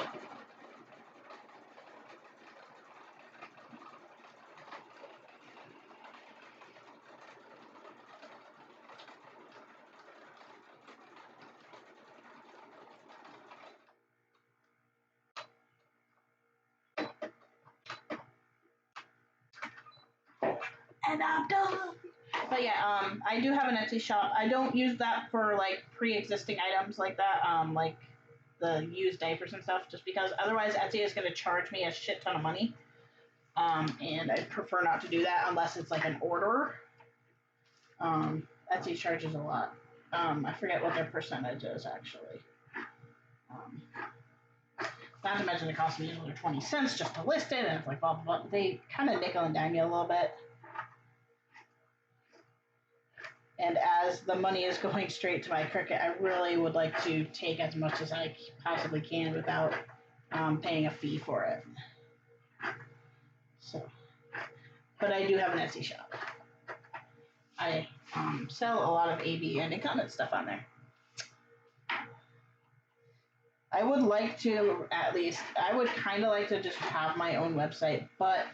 And I'm done. But yeah, I do have an Etsy shop. I don't use that for like pre-existing items like that, like the used diapers and stuff, just because otherwise Etsy is going to charge me a shit ton of money. And I prefer not to do that unless it's like an order. Etsy charges a lot. I forget what their percentage is actually. Not to mention it costs me another 20 cents just to list it, and it's like blah blah blah. They kind of nickel and dime you a little bit. And as the money is going straight to my Cricut, I really would like to take as much as I possibly can without paying a fee for it. So, but I do have an Etsy shop. I sell a lot of AB and incontinence stuff on there. I would like to I would kind of like to just have my own website, but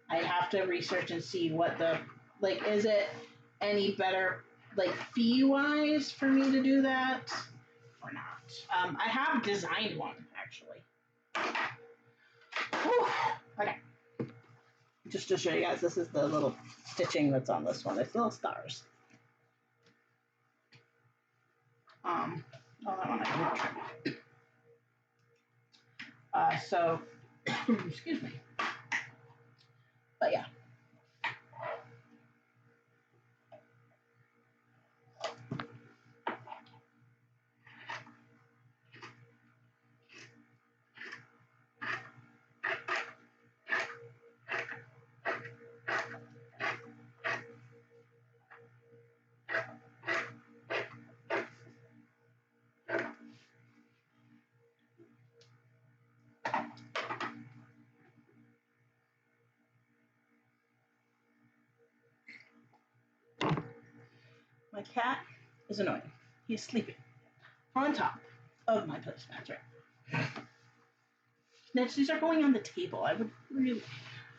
I have to research and see what is it any better like fee-wise for me to do that or not. I have designed one actually. Whew. Okay. Just to show you guys, this is the little stitching that's on this one. It's little stars. Oh, that one I can trim. So, excuse me. But yeah. My cat is annoying. He's sleeping on top of my placemats right now. These are going on the table. I would really.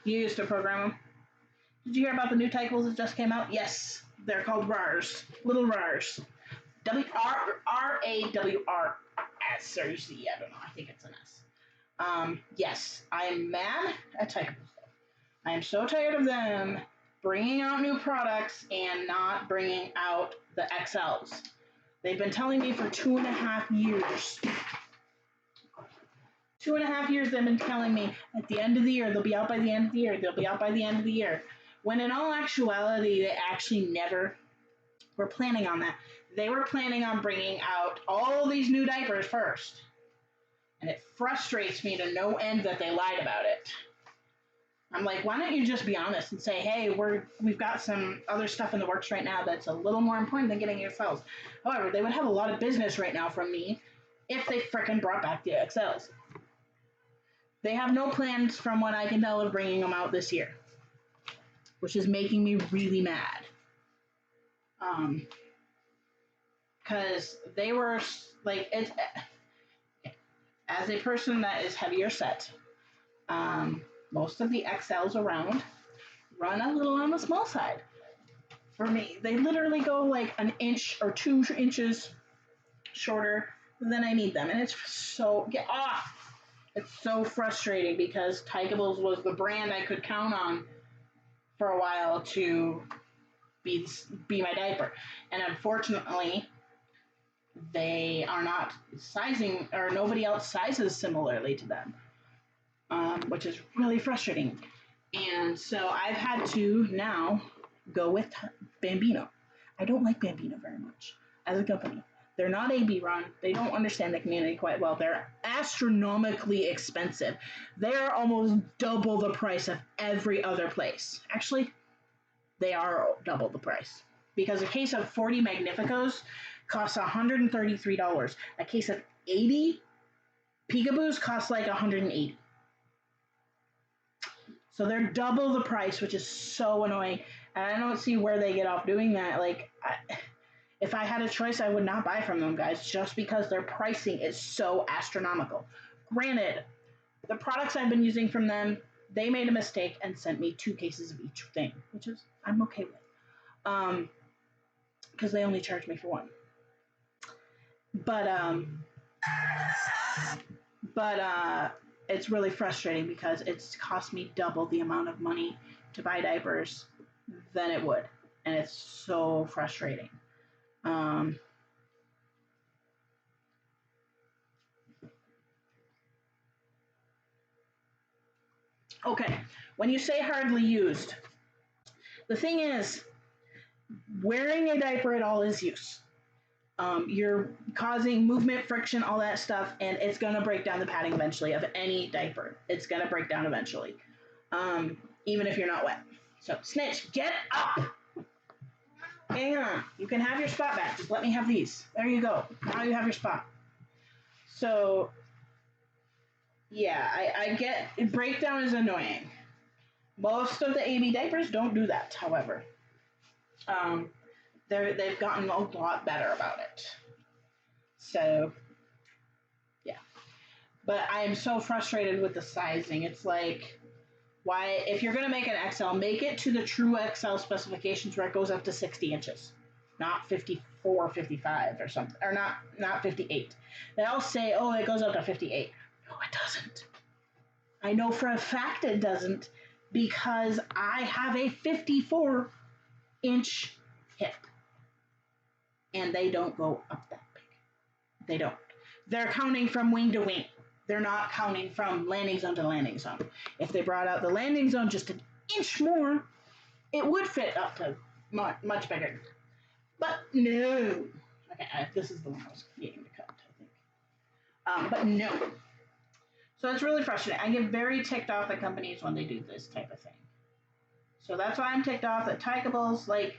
You used to program them. Did you hear about the new titles that just came out? Yes, they're called RARs, little RARs. RAWRS, or C, I don't know. I think it's an S. Yes, I'm mad at Typos. I am so tired of them bringing out new products and not bringing out the XLs. They've been telling me for 2.5 years. 2.5 years they've been telling me at the end of the year, they'll be out by the end of the year, they'll be out by the end of the year. When in all actuality, they actually never were planning on that. They were planning on bringing out all these new diapers first. And it frustrates me to no end that they lied about it. I'm like, why don't you just be honest and say, hey, we've got some other stuff in the works right now that's a little more important than getting XLs. However, they would have a lot of business right now from me if they frickin' brought back the XLs. They have no plans, from what I can tell, of bringing them out this year, which is making me really mad. Because they were like, it's as a person that is heavier set, most of the XLs around run a little on the small side. For me, they literally go like an inch or 2 inches shorter than I need them, and it's so get off. It's so frustrating because Tygables was the brand I could count on for a while to be my diaper, and unfortunately, they are not sizing, or nobody else sizes similarly to them, which is really frustrating. And so I've had to now go with Bambino. I don't like Bambino very much as a company. They're not AB run. They don't understand the community quite well. They're astronomically expensive. They're almost double the price of every other place. Actually, they are double the price. Because a case of 40 Magnificos costs $133. A case of 80 Peekaboos costs like $180. So they're double the price, which is so annoying. And I don't see where they get off doing that. Like, if I had a choice, I would not buy from them, guys, just because their pricing is so astronomical. Granted, the products I've been using from them, they made a mistake and sent me 2 cases of each thing, which is I'm okay with. Because they only charged me for 1. But it's really frustrating because it's cost me double the amount of money to buy diapers than it would. And it's so frustrating. Okay, when you say hardly used, the thing is, wearing a diaper at all is use. You're causing movement, friction, all that stuff, and it's going to break down the padding eventually of any diaper. It's going to break down eventually, even if you're not wet. So, Snitch, get up! Hang on. You can have your spot back. Just let me have these. There you go. Now you have your spot. So, yeah, I get breakdown is annoying. Most of the AB diapers don't do that, however. They've gotten a lot better about it. So, yeah. But I am so frustrated with the sizing. It's like, why, if you're going to make an XL, make it to the true XL specifications where it goes up to 60 inches. not 54, 55 or something, or not 58. They'll say, oh, it goes up to 58. No, it doesn't. I know for a fact it doesn't because I have a 54-inch hip and they don't go up that big. They don't. They're counting from wing to wing. They're not counting from landing zone to landing zone. If they brought out the landing zone just an inch more, it would fit up to much bigger. But no. Okay, this is the one I was needing to cut, I think. But no. So it's really frustrating. I get very ticked off at companies when they do this type of thing. So that's why I'm ticked off at Tykables. Like,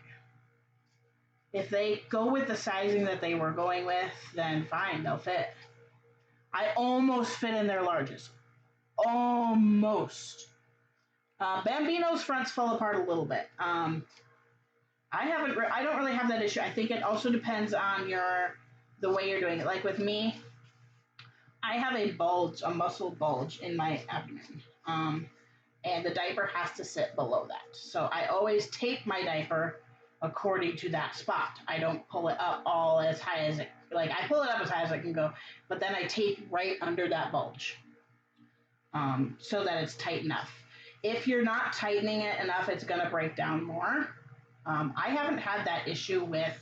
if they go with the sizing that they were going with, then fine, they'll fit. I almost fit in their largest. Almost. Bambino's fronts fell apart a little bit. I don't really have that issue. I think it also depends on the way you're doing it. Like with me, I have a muscle bulge in my abdomen. And the diaper has to sit below that. So I always tape my diaper according to that spot. I don't pull it up all as high as I pull it up as high as I can go, but then I tape right under that bulge so that it's tight enough. If you're not tightening it enough, it's going to break down more. I haven't had that issue with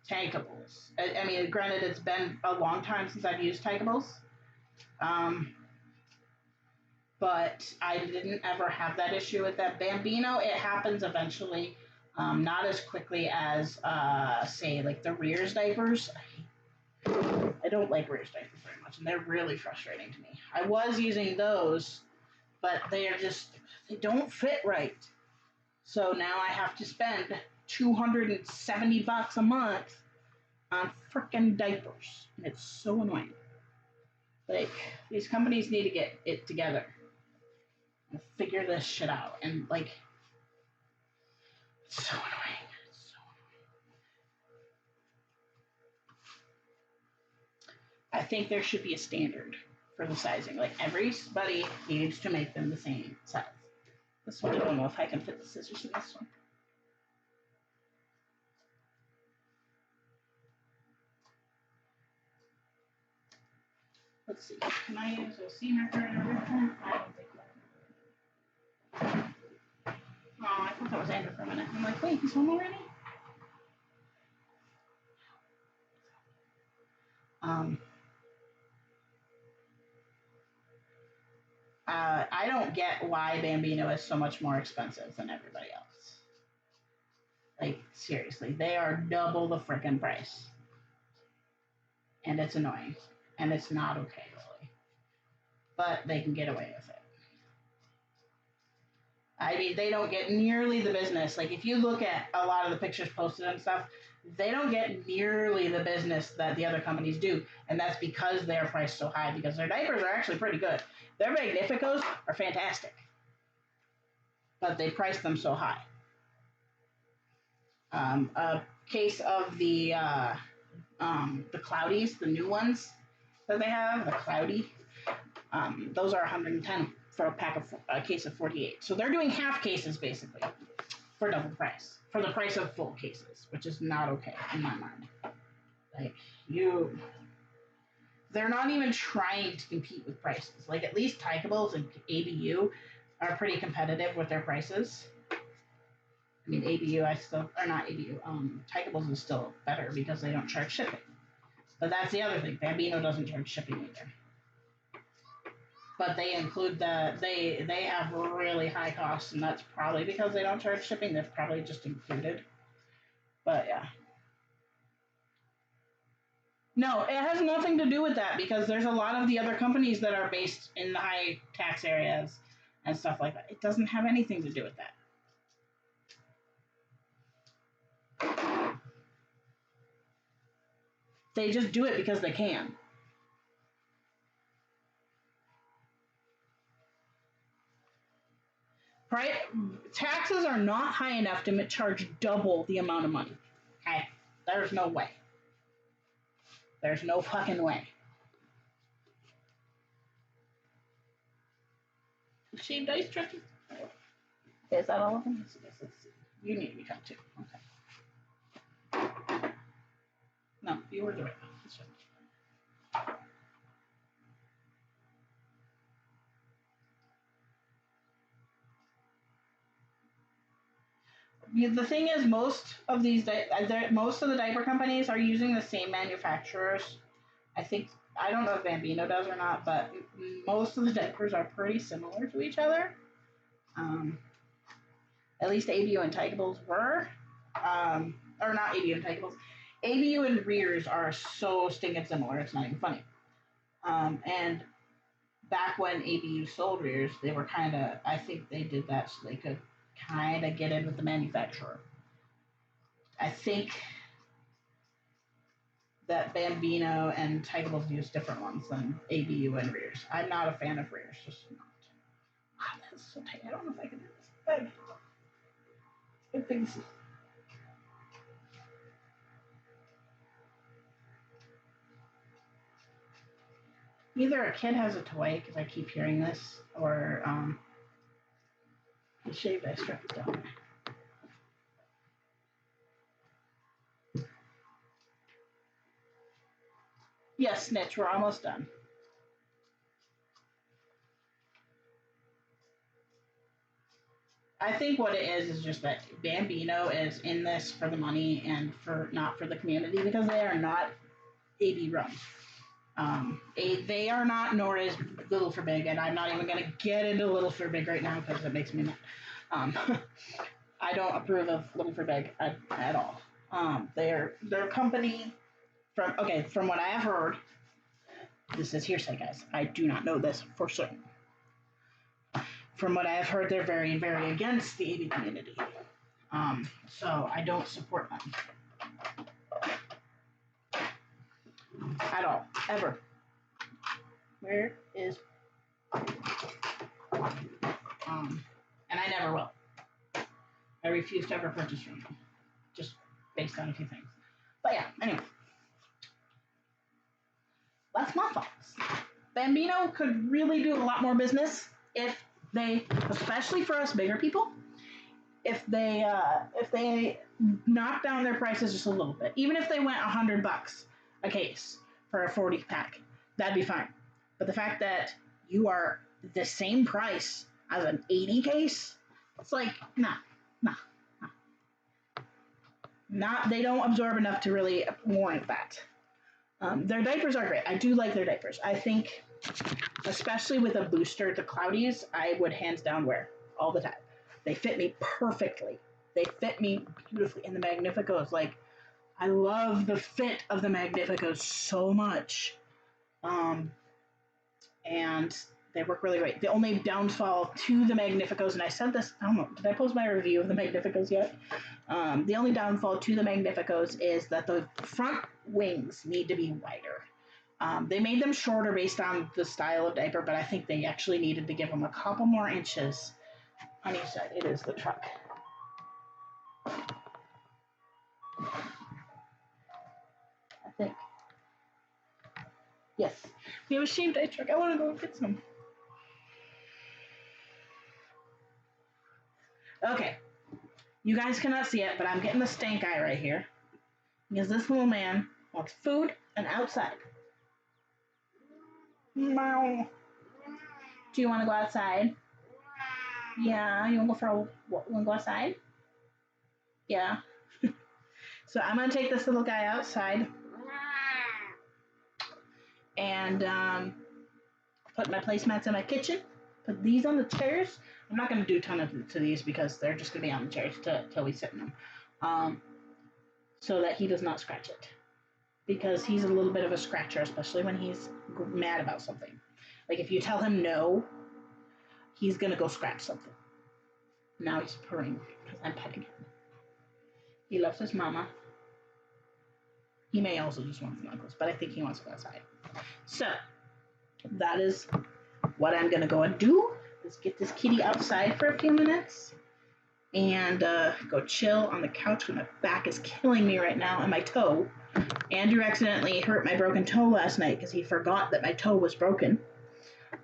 Tankables. I mean, granted, it's been a long time since I've used Tankables. But I didn't ever have that issue with that Bambino. It happens eventually, not as quickly as, say, like the Rears diapers. I don't like Rears diapers very much, and they're really frustrating to me. I was using those, but they don't fit right. So now I have to spend $270 a month on frickin' diapers, and it's so annoying. Like, these companies need to get it together. Figure this shit out, and like, it's so annoying. It's so annoying. I think there should be a standard for the sizing. Like, everybody needs to make them the same size. This one, I don't know if I can fit the scissors in this one. Let's see. Can I use a seam ripper and everything? I don't think so. Oh, I thought that was Andrew for a minute. I'm like, wait, he's home already? I don't get why Bambino is so much more expensive than everybody else. Like, seriously, they are double the frickin' price. And it's annoying. And it's not okay, really. But they can get away with it. I mean, they don't get nearly the business. Like, if you look at a lot of the pictures posted and stuff, they don't get nearly the business that the other companies do. And that's because they're priced so high, because their diapers are actually pretty good. Their Magnificos are fantastic. But they price them so high. A case of the Cloudies, the new ones that they have, the Cloudy, those are $110 for a case of 48. So they're doing half cases basically for double price, for the price of full cases, which is not okay in my mind. Like, they're not even trying to compete with prices. Like, at least Tykables and ABU are pretty competitive with their prices. I mean, Tykables is still better because they don't charge shipping. But that's the other thing. Bambino doesn't charge shipping either. But they include they have really high costs, and that's probably because they don't charge shipping. They're probably just included. But yeah. No, it has nothing to do with that, because there's a lot of the other companies that are based in the high tax areas and stuff like that. It doesn't have anything to do with that. They just do it because they can. Right? Taxes are not high enough to charge double the amount of money. Okay? There's no way. There's no fucking way. Shaved ice turkey? Is that all of them? Yes, you need to be cut too. Okay. No, you were the right one. This one. The thing is, most of the diaper companies are using the same manufacturers. I think I don't know if Bambino does or not, but most of the diapers are pretty similar to each other. Um, at least ABU and Tykables were, or not ABU and Tykables. ABU and Rears are so stinking similar. It's not even funny. And back when ABU sold Rears, they were kind of. I think they did that so they could kind of get in with the manufacturer. I think that Bambino and Tykables use different ones than ABU and Rears. I'm not a fan of Rears, just not. Wow, that's so tight. I don't know if I can do this. Good things. Either a kid has a toy, because I keep hearing this, or the shaved ice strap is down there. Yes, Snitch, we're almost done. I think what it is just that Bambino is in this for the money and for not for the community because they are not AB run. They are not, nor is Little for Big, and I'm not even going to get into Little for Big right now because it makes me mad. I don't approve of Little for Big at all. Their company, from what I have heard, this is hearsay, guys. I do not know this for certain. From what I have heard, they're very, very against the AB community. So I don't support them. At all. Ever. Where is... and I never will. I refuse to ever purchase from them. Just based on a few things. But yeah, anyway. That's my thoughts. Bambino could really do a lot more business if they, especially for us bigger people, if they knock down their prices just a little bit. Even if they went $100 a case for a 40 pack, that'd be fine. But the fact that you are the same price as an 80 case, it's like, nah. Not, they don't absorb enough to really warrant that. Their diapers are great. I do like their diapers. I think, especially with a booster, the Cloudies, I would hands down wear all the time. They fit me perfectly. They fit me beautifully. And the Magnificos, like, I love the fit of the Magnificos so much. And they work really great. The only downfall to the Magnificos, and I said this, I don't know, did I post my review of the Magnificos yet? The only downfall to the Magnificos is that the front wings need to be wider. They made them shorter based on the style of diaper, but I think they actually needed to give them a couple more inches on each side. It is the truck. I think. Yes. We have a shaved ice truck. I want to go get some. Okay. You guys cannot see it, but I'm getting the stank eye right here. Because this little man wants food and outside. Meow. Do you want to go outside? Yeah. You want to go for a... What, you want to go outside? Yeah. So I'm going to take this little guy outside. And put my placemats in my kitchen. Put these on the chairs. I'm not going to do a ton to these because they're just going to be on the chairs till we sit in them. So that he does not scratch it. Because he's a little bit of a scratcher, especially when he's mad about something. Like if you tell him no, he's going to go scratch something. Now he's purring because I'm petting him. He loves his mama. He may also just want snuggles, but I think he wants to go outside. So, that is what I'm going to go and do. Is get this kitty outside for a few minutes and go chill on the couch because my back is killing me right now and my toe. Andrew accidentally hurt my broken toe last night because he forgot that my toe was broken.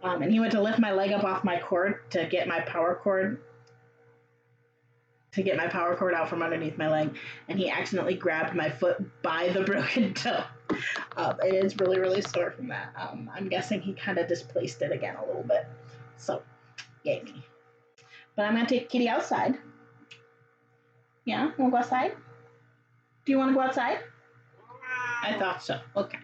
And he went to lift my leg up off my cord to get my power cord. to get my power cord out from underneath my leg, and he accidentally grabbed my foot by the broken toe. It is really, really sore from that. I'm guessing he kind of displaced it again a little bit. So, yay me. But I'm going to take Kitty outside. Yeah? Want to go outside? Do you want to go outside? I thought so. Okay.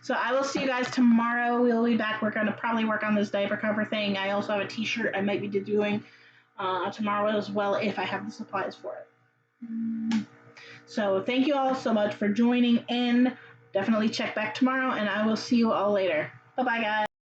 So I will see you guys tomorrow. We'll be back. We're going to probably work on this diaper cover thing. I also have a t-shirt I might be doing tomorrow as well if I have the supplies for it. So thank you all so much for joining in. Definitely check back tomorrow, and I will see you all later. Bye-bye, guys.